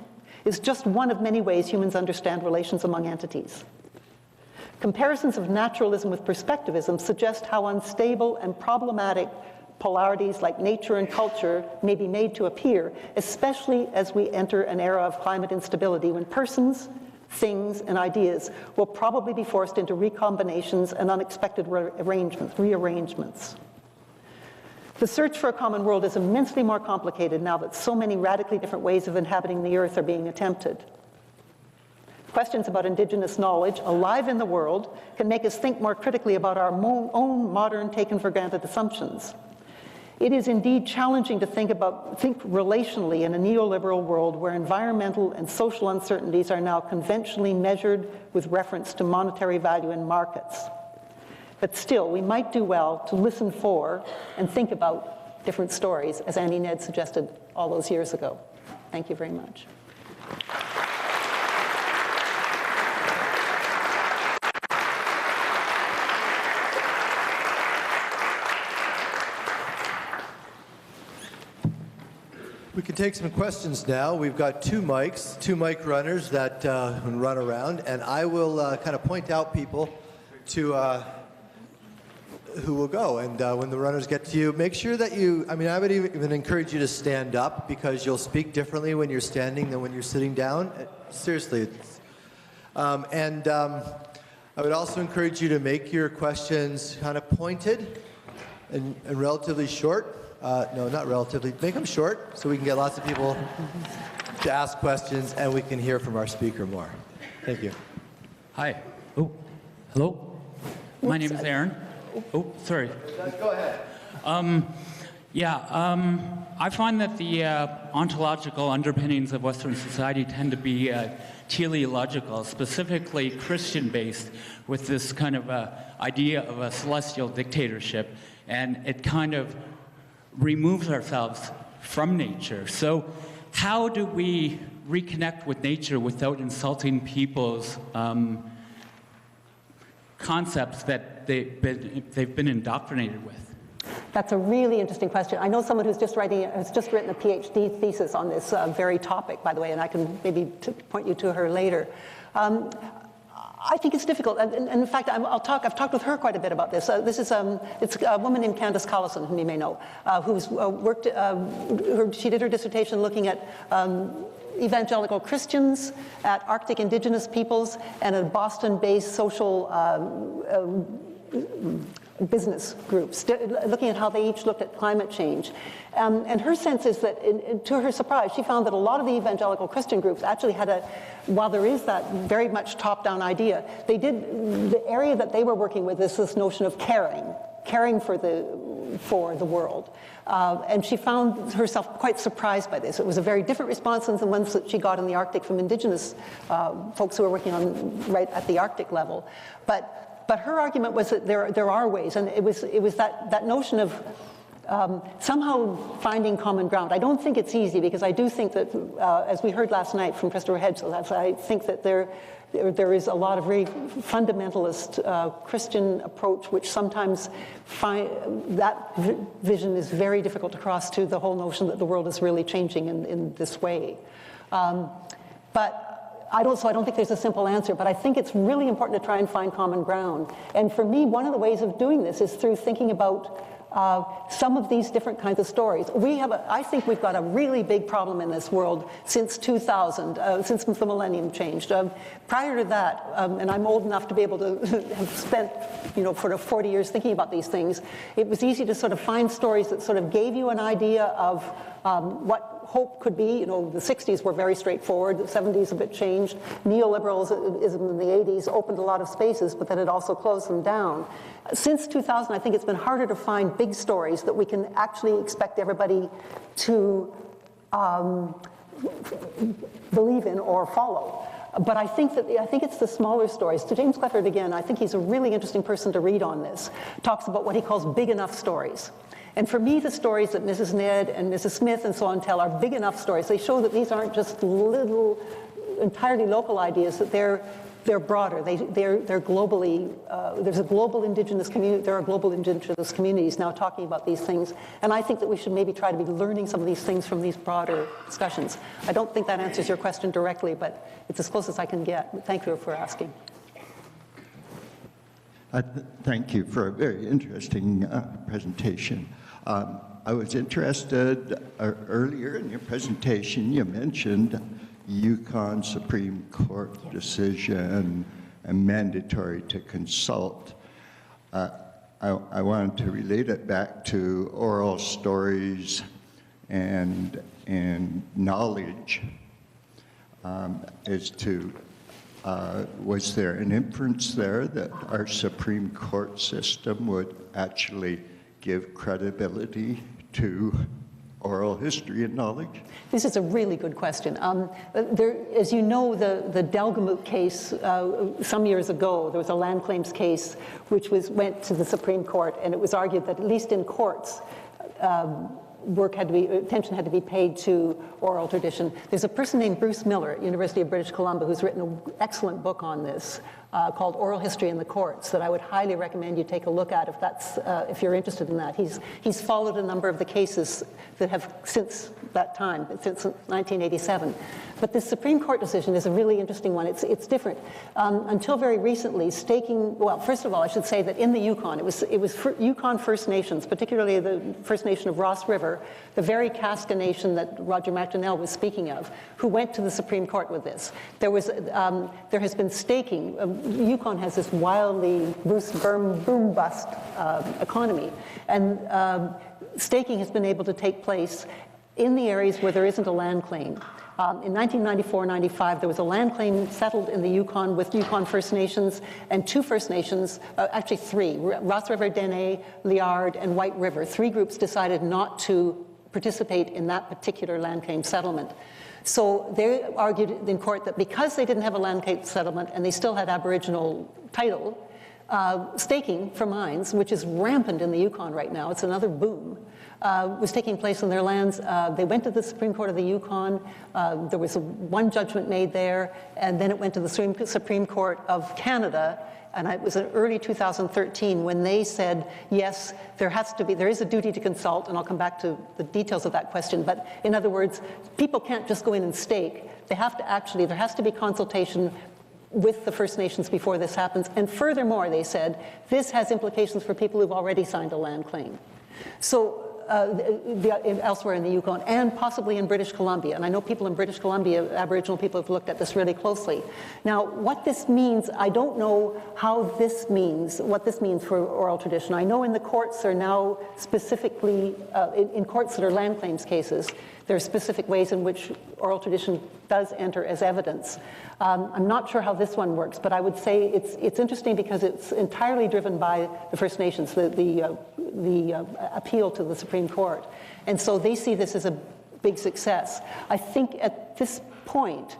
is just one of many ways humans understand relations among entities. Comparisons of naturalism with perspectivism suggest how unstable and problematic polarities like nature and culture may be made to appear, especially as we enter an era of climate instability when persons, things, and ideas will probably be forced into recombinations and unexpected rearrangements. The search for a common world is immensely more complicated now that so many radically different ways of inhabiting the Earth are being attempted. Questions about Indigenous knowledge alive in the world can make us think more critically about our own modern taken-for-granted assumptions. It is indeed challenging to think relationally in a neoliberal world where environmental and social uncertainties are now conventionally measured with reference to monetary value in markets. But still, we might do well to listen for and think about different stories, as Andy Ned suggested all those years ago. Thank you very much. We can take some questions now. We've got two mic runners that run around, and I will kind of point out people to who will go. And when the runners get to you, make sure that I would even encourage you to stand up because you'll speak differently when you're standing than when you're sitting down. Seriously. I would also encourage you to make your questions kind of pointed and relatively short. No, not relatively. Make them short so we can get lots of people to ask questions and we can hear from our speaker more. Thank you. Hi. Oh, hello. My name is Aaron. Oh, sorry. Go ahead. I find that the ontological underpinnings of Western society tend to be teleological, specifically Christian-based, with this kind of idea of a celestial dictatorship, and it kind of removes ourselves from nature. So how do we reconnect with nature without insulting people's concepts that they've been indoctrinated with? That's a really interesting question. I know someone who's just written a PhD thesis on this very topic, by the way, and I can maybe point you to her later. I think it's difficult, and in fact, I've talked with her quite a bit about this. It's a woman named Candace Collison, whom you may know, who's she did her dissertation looking at evangelical Christians, at Arctic Indigenous peoples, and at Boston-based social business groups, looking at how they each looked at climate change. And her sense is that, to her surprise, she found that a lot of the evangelical Christian groups actually had while there is that very much top-down idea, the area that they were working with is this notion of caring for the world. And she found herself quite surprised by this. It was a very different response than the ones that she got in the Arctic from Indigenous folks who were working on right at the Arctic level. But her argument was that there are ways, and it was that notion of somehow finding common ground. I don't think it's easy, because I do think that, as we heard last night from Christopher Hedges, I think that there is a lot of very fundamentalist Christian approach, which sometimes that vision is very difficult to cross to the whole notion that the world is really changing in this way. But I don't think there's a simple answer, but I think it's really important to try and find common ground. And for me, one of the ways of doing this is through thinking about some of these different kinds of stories. I think we've got a really big problem in this world since 2000, since the millennium changed. Prior to that, and I'm old enough to be able to have spent, sort of 40 years thinking about these things, it was easy to sort of find stories that sort of gave you an idea of what hope could be. The 60s were very straightforward, the 70s a bit changed. Neoliberalism in the 80s opened a lot of spaces, but then it also closed them down. Since 2000, I think it's been harder to find big stories that we can actually expect everybody to believe in or follow. But I think it's the smaller stories. To James Clifford, again, I think he's a really interesting person to read on this. Talks about what he calls big enough stories. And for me, the stories that Mrs. Ned and Mrs. Smith and so on tell are big enough stories. They show that these aren't just little, entirely local ideas, that they're broader. They're globally, there's a global Indigenous community, there are global Indigenous communities now talking about these things. And I think that we should maybe try to be learning some of these things from these broader discussions. I don't think that answers your question directly, but it's as close as I can get. Thank you for asking. Thank you for a very interesting presentation. I was interested earlier in your presentation, you mentioned Yukon Supreme Court decision and mandatory to consult. I wanted to relate it back to oral stories and knowledge as to was there an inference there that our Supreme Court system would actually give credibility to oral history and knowledge? This is a really good question. As you know, the Delgamuukw case some years ago, there was a land claims case which went to the Supreme Court, and it was argued that at least in courts, attention had to be paid to oral tradition. There's a person named Bruce Miller at University of British Columbia who's written an excellent book on this called Oral History in the Courts that I would highly recommend you take a look at if you're interested in that. He's followed a number of the cases that have since that time, since 1987. But this Supreme Court decision is a really interesting one. It's different. Until very recently, staking, well, first of all, I should say that in the Yukon, it was Yukon First Nations, particularly the First Nation of Ross River, the very Kaska Nation that Roger McDonnell was speaking of, who went to the Supreme Court with this. There has been staking. Yukon has this wildly boom-bust economy, and staking has been able to take place in the areas where there isn't a land claim. In 1994-95, there was a land claim settled in the Yukon with Yukon First Nations and two First Nations, actually three, Ross River, Dene, Liard, and White River. Three groups decided not to participate in that particular land claim settlement. So they argued in court that because they didn't have a land claim settlement and they still had Aboriginal title, staking for mines, which is rampant in the Yukon right now, it's another boom, was taking place in their lands. They went to the Supreme Court of the Yukon. There was one judgment made there, and then it went to the Supreme Court of Canada, and it was in early 2013 when they said, yes, there is a duty to consult, and I'll come back to the details of that question, but in other words, people can't just go in and stake. There has to be consultation with the First Nations before this happens. And furthermore, they said, this has implications for people who've already signed a land claim. So elsewhere in the Yukon and possibly in British Columbia. And I know people in British Columbia, Aboriginal people, have looked at this really closely. Now, what this means, I don't know what this means for oral tradition. I know in the courts are now specifically, in courts that are land claims cases, there are specific ways in which oral tradition does enter as evidence. I'm not sure how this one works, but I would say it's interesting because it's entirely driven by the First Nations, the appeal to the Supreme Court. And so they see this as a big success. I think at this point,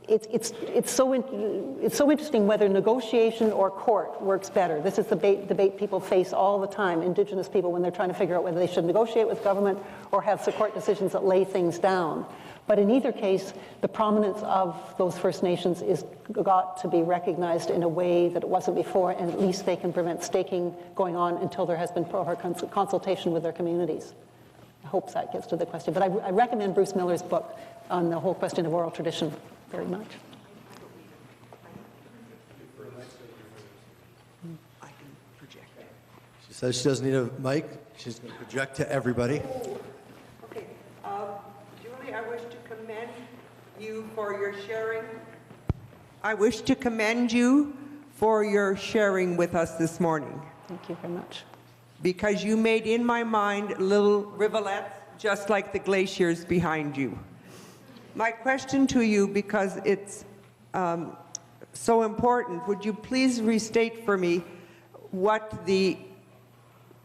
it's so interesting whether negotiation or court works better. This is the debate people face all the time, Indigenous people, when they're trying to figure out whether they should negotiate with government or have court decisions that lay things down. But in either case, the prominence of those First Nations is got to be recognized in a way that it wasn't before, and at least they can prevent staking going on until there has been proper consultation with their communities. I hope that gets to the question. But I recommend Bruce Miller's book on the whole question of oral tradition very much. I can project. She says she doesn't need a mic. She's going to project to everybody. Okay. Julie, I wish to commend you for your sharing. I wish to commend you for your sharing with us this morning. Thank you very much. Because you made in my mind little rivulets, just like the glaciers behind you. My question to you, because it's so important, would you please restate for me what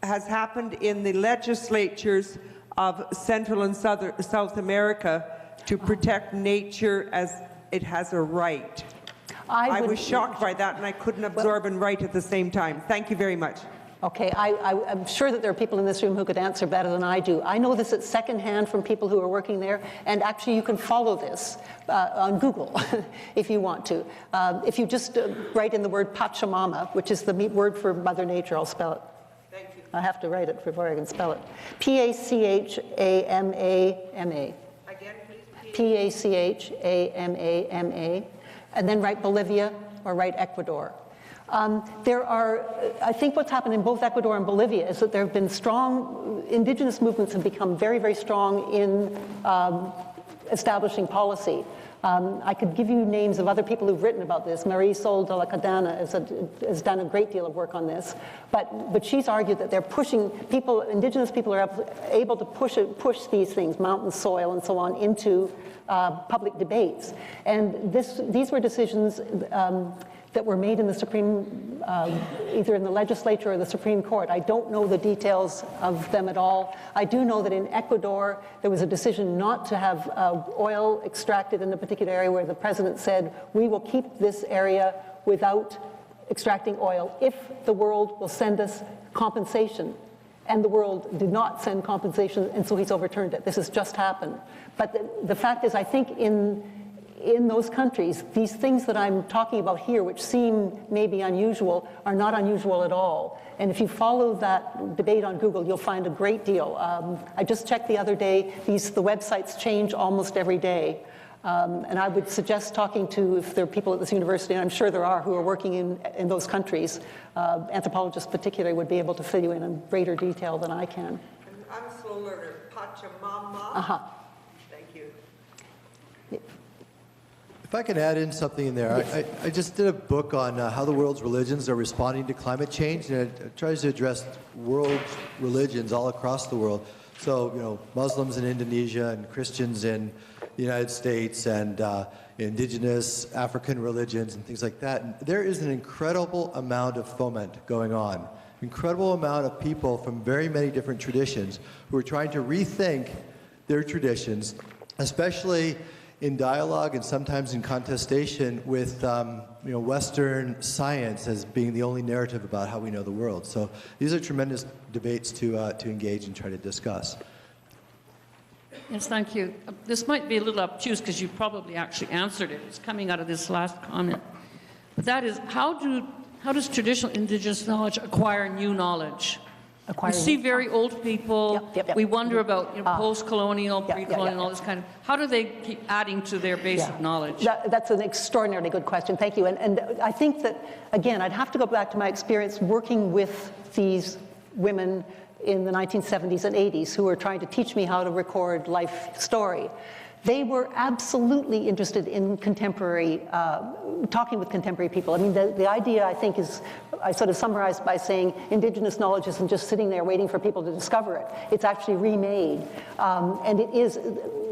has happened in the legislatures of Central and South America to protect nature as it has a right? I was shocked by that, and I couldn't absorb and write at the same time. Thank you very much. Okay, I'm sure that there are people in this room who could answer better than I do. I know this at secondhand from people who are working there, and actually you can follow this on Google if you want to. If you just write in the word Pachamama, which is the word for Mother Nature, I'll spell it. Thank you. I have to write it before I can spell it. P-A-C-H-A-M-A-M-A. Again, please. P-A-C-H-A-M-A-M-A. And then write Bolivia or write Ecuador. I think what's happened in both Ecuador and Bolivia is that there have been strong, indigenous movements have become very, very strong in establishing policy. I could give you names of other people who've written about this. Marisol de la Cadena has done a great deal of work on this. But she's argued that they're pushing people, indigenous people are able to push these things, mountain soil and so on, into public debates. And these were decisions that were made in the Supreme, either in the legislature or the Supreme Court. I don't know the details of them at all. I do know that in Ecuador, there was a decision not to have oil extracted in a particular area where the president said, we will keep this area without extracting oil if the world will send us compensation. And the world did not send compensation, and so he's overturned it. This has just happened. But the fact is, I think in those countries, these things that I'm talking about here, which seem maybe unusual, are not unusual at all. And if you follow that debate on Google, you'll find a great deal. I just checked the other day, the websites change almost every day. And I would suggest talking to, if there are people at this university, and I'm sure there are, who are working in those countries, anthropologists particularly would be able to fill you in greater detail than I can. I'm a slow learner. Pachamama. Uh-huh. Thank you. If I can add in something in there, I just did a book on how the world's religions are responding to climate change, and it tries to address world religions all across the world. So, you know, Muslims in Indonesia and Christians in the United States and indigenous African religions and things like that. And there is an incredible amount of foment going on, incredible amount of people from very many different traditions who are trying to rethink their traditions, especially in dialogue and sometimes in contestation with Western science as being the only narrative about how we know the world. So these are tremendous debates to engage and try to discuss. Yes, thank you. This might be a little obtuse because you probably actually answered it. It's coming out of this last comment. But that is, how does traditional Indigenous knowledge acquire new knowledge? We see very old people. Yep. We wonder about post-colonial, yeah, pre-colonial, all this kind of. How do they keep adding to their base of knowledge? That's an extraordinarily good question. Thank you. And I think that, again, I'd have to go back to my experience working with these women in the 1970s and 80s who were trying to teach me how to record life story. They were absolutely interested in contemporary, talking with contemporary people. I mean, the idea, I think, is, I sort of summarized by saying Indigenous knowledge isn't just sitting there waiting for people to discover it. It's actually remade. And it is,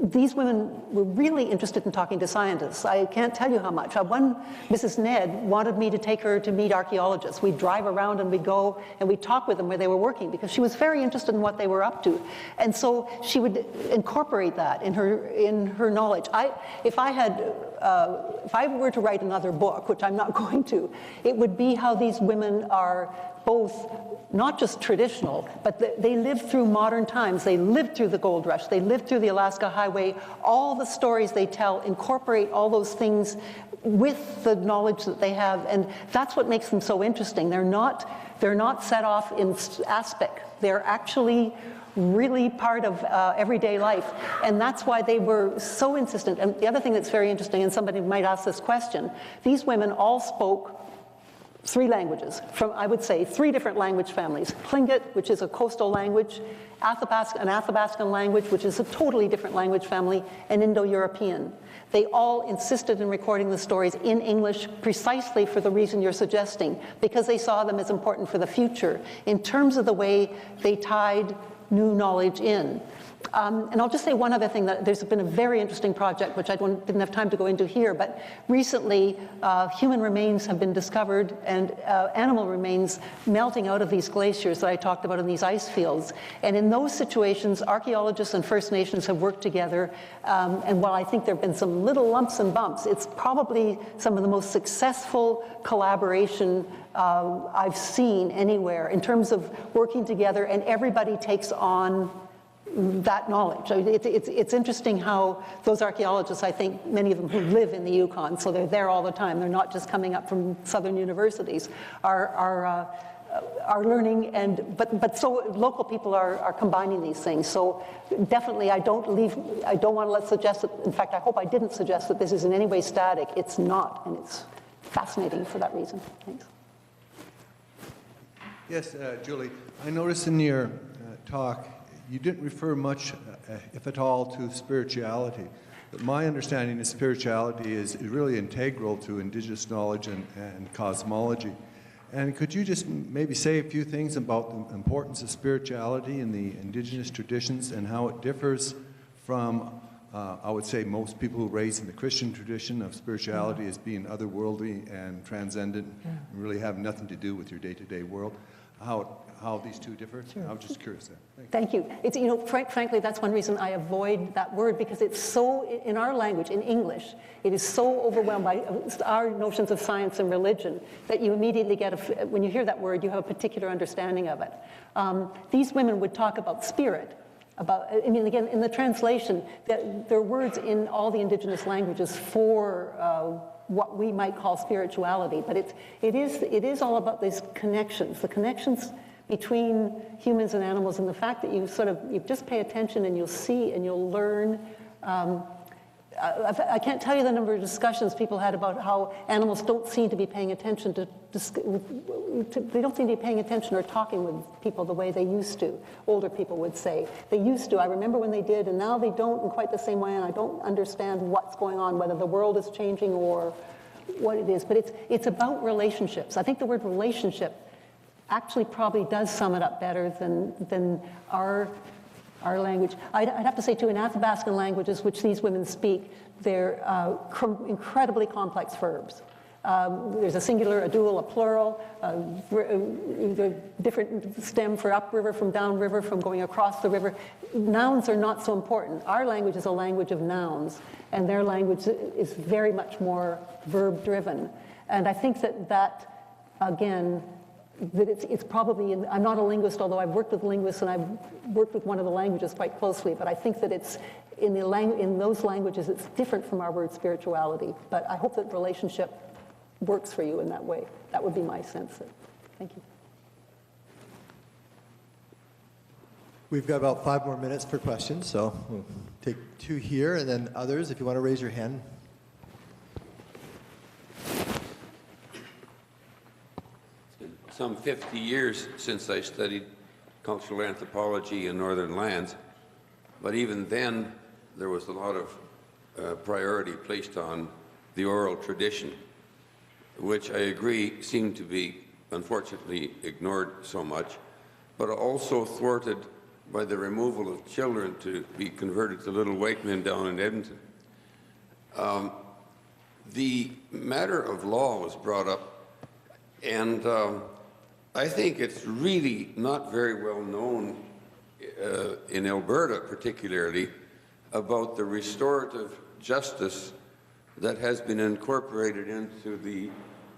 these women were really interested in talking to scientists. I can't tell you how much. One, Mrs. Ned, wanted me to take her to meet archaeologists. We'd drive around and we'd go and we'd talk with them where they were working because she was very interested in what they were up to. And so she would incorporate that in her knowledge. If I were to write another book, which I'm not going to, it would be how these women are both not just traditional, but they lived through modern times. They lived through the gold rush. They lived through the Alaska Highway. All the stories they tell incorporate all those things with the knowledge that they have, and that's what makes them so interesting. They're not set off in aspect. They're actually really part of everyday life. And that's why they were so insistent. And the other thing that's very interesting, and somebody might ask this question, these women all spoke 3 languages, from, I would say, 3 different language families. Tlingit, which is a coastal language, an Athabascan language, which is a totally different language family, and Indo-European. They all insisted in recording the stories in English precisely for the reason you're suggesting, because they saw them as important for the future in terms of the way they tied new knowledge in. And I'll just say one other thing, that there's been a very interesting project, which I didn't have time to go into here, but recently human remains have been discovered and animal remains melting out of these glaciers that I talked about in these ice fields. And in those situations, archaeologists and First Nations have worked together, and while I think there have been some little lumps and bumps, it's probably some of the most successful collaboration I've seen anywhere in terms of working together, and everybody takes on that knowledge. I mean, it's interesting how those archaeologists, I think many of them who live in the Yukon, so they're there all the time, they're not just coming up from southern universities, are learning, but so local people are combining these things. So definitely I don't want to suggest that, in fact I hope I didn't suggest that this is in any way static. It's not, and it's fascinating for that reason. Thanks. Yes, Julie, I noticed in your talk you didn't refer much, if at all, to spirituality. But my understanding is spirituality is really integral to Indigenous knowledge and cosmology. And could you just maybe say a few things about the importance of spirituality in the Indigenous traditions and how it differs from, I would say, most people who are raised in the Christian tradition of spirituality as being otherworldly and transcendent and really have nothing to do with your day-to-day world? How these two differ? Sure. I was just curious there. Thank you. It's, frankly, that's one reason I avoid that word, because it's so, in our language, in English, it is so overwhelmed by our notions of science and religion that you immediately get, when you hear that word, you have a particular understanding of it. These women would talk about spirit, again, in the translation, there are words in all the Indigenous languages for what we might call spirituality, but it is all about these connections, the connections between humans and animals, and the fact that you just pay attention and you'll see and you'll learn. I can't tell you the number of discussions people had about how animals don't seem to be paying attention they don't seem to be paying attention or talking with people the way they used to. Older people would say. They used to. I remember when they did, and now they don't in quite the same way, and I don't understand what's going on, whether the world is changing or what it is. But it's about relationships. I think the word relationship actually probably does sum it up better than our language. I'd have to say, too, in Athabascan languages, which these women speak, they're incredibly complex verbs. There's a singular, a dual, a plural, the different stem for upriver, from downriver, from going across the river. Nouns are not so important. Our language is a language of nouns, and their language is very much more verb-driven. And I think that again, that it's probably, I'm not a linguist, although I've worked with linguists and I've worked with one of the languages quite closely, but I think that it's, in those languages, it's different from our word spirituality. But I hope that relationship works for you in that way. That would be my sense. Thank you. We've got about 5 more minutes for questions, so we'll take 2 here, and then others, if you want to raise your hand. It's been some 50 years since I studied cultural anthropology in northern lands, but even then there was a lot of priority placed on the oral tradition, which I agree seemed to be unfortunately ignored so much, but also thwarted by the removal of children to be converted to little white men down in Edmonton. The matter of law was brought up, and I think it's really not very well known in Alberta particularly about the restorative justice that has been incorporated into the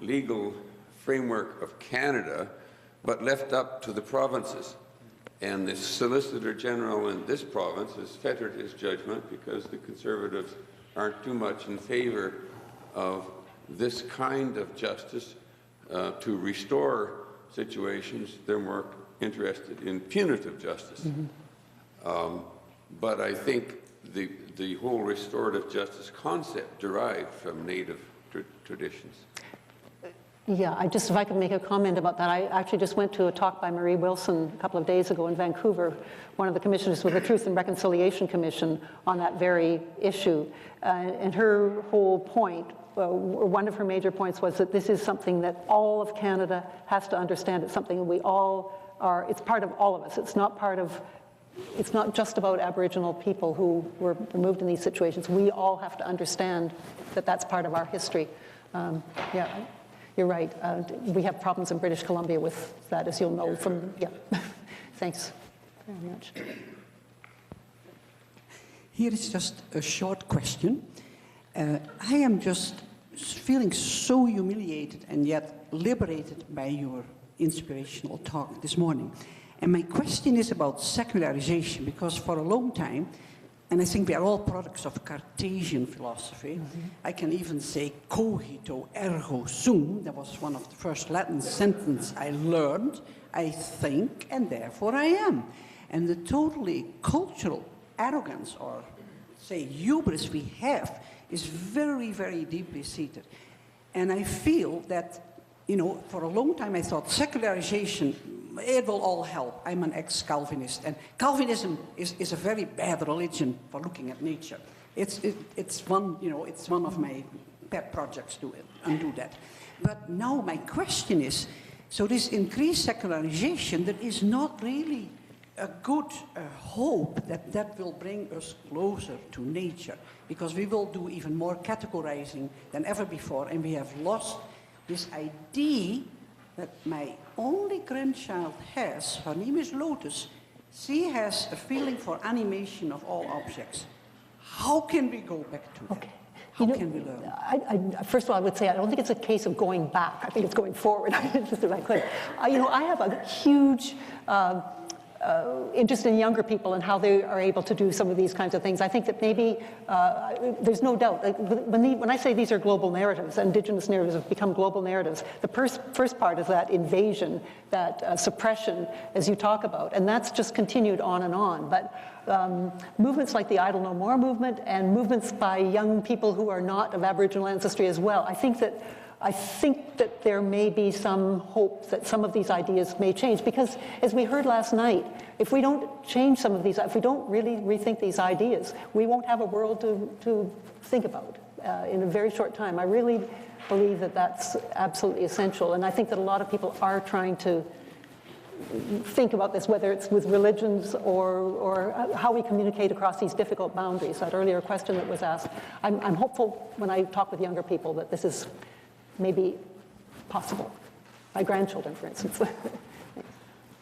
legal framework of Canada, but left up to the provinces. And the Solicitor General in this province has fettered his judgment because the Conservatives aren't too much in favor of this kind of justice to restore situations. They're more interested in punitive justice. But I think the whole restorative justice concept derived from Native traditions. Yeah, if I could make a comment about that. I actually just went to a talk by Marie Wilson a couple of days ago in Vancouver, one of the commissioners with the Truth and Reconciliation Commission, on that very issue. And her whole point, one of her major points, was that this is something that all of Canada has to understand. It's something that we all are, it's part of all of us. It's not just about Aboriginal people who were removed in these situations. We all have to understand that that's part of our history. Yeah. You're right. We have problems in British Columbia with that, as you'll know from, yeah. Thanks very much. Here is just a short question. I am just feeling so humiliated and yet liberated by your inspirational talk this morning. And my question is about secularization, because for a long time, and I think we are all products of Cartesian philosophy. I can even say cogito ergo sum. That was one of the first Latin sentences I learned. I think, and therefore I am. And the totally cultural arrogance, or say hubris we have, is very, very deeply seated. And I feel that, you know, for a long time I thought secularization, it will all help. I'm an ex-Calvinist, and Calvinism is a very bad religion for looking at nature. It's one of my pet projects to undo that. But now my question is, so this increased secularization, there is not really a good hope that that will bring us closer to nature, because we will do even more categorizing than ever before, and we have lost this idea that my only grandchild has. Her name is Lotus. She has a feeling for animation of all objects. How can we go back to that? How can we learn? First of all, I would say I don't think it's a case of going back. I think it's going forward. Just if I could. I have a huge interest in younger people and how they are able to do some of these kinds of things. I think that maybe there's no doubt. When I say these are global narratives, Indigenous narratives have become global narratives, the first part is that invasion, that suppression, as you talk about, and that's just continued on and on. But movements like the Idle No More movement and movements by young people who are not of Aboriginal ancestry as well, I think that there may be some hope that some of these ideas may change, because as we heard last night, if we don't change some of these, if we don't really rethink these ideas, we won't have a world to think about in a very short time. I really believe that that's absolutely essential, and I think that a lot of people are trying to think about this, whether it's with religions or how we communicate across these difficult boundaries. That earlier question that was asked, I'm hopeful when I talk with younger people that this is maybe possible. My grandchildren, for instance.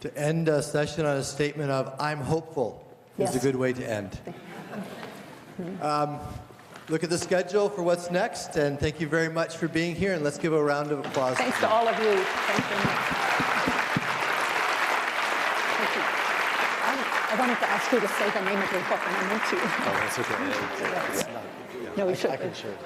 To end a session on a statement of "I'm hopeful" is a good way to end. Look at the schedule for what's next, and thank you very much for being here, and let's give a round of applause. Thanks to all of you. Thanks very much. Thank you. I wanted to ask you to say the name of your book, and I meant to. Oh, that's okay. No, we should. I can share it.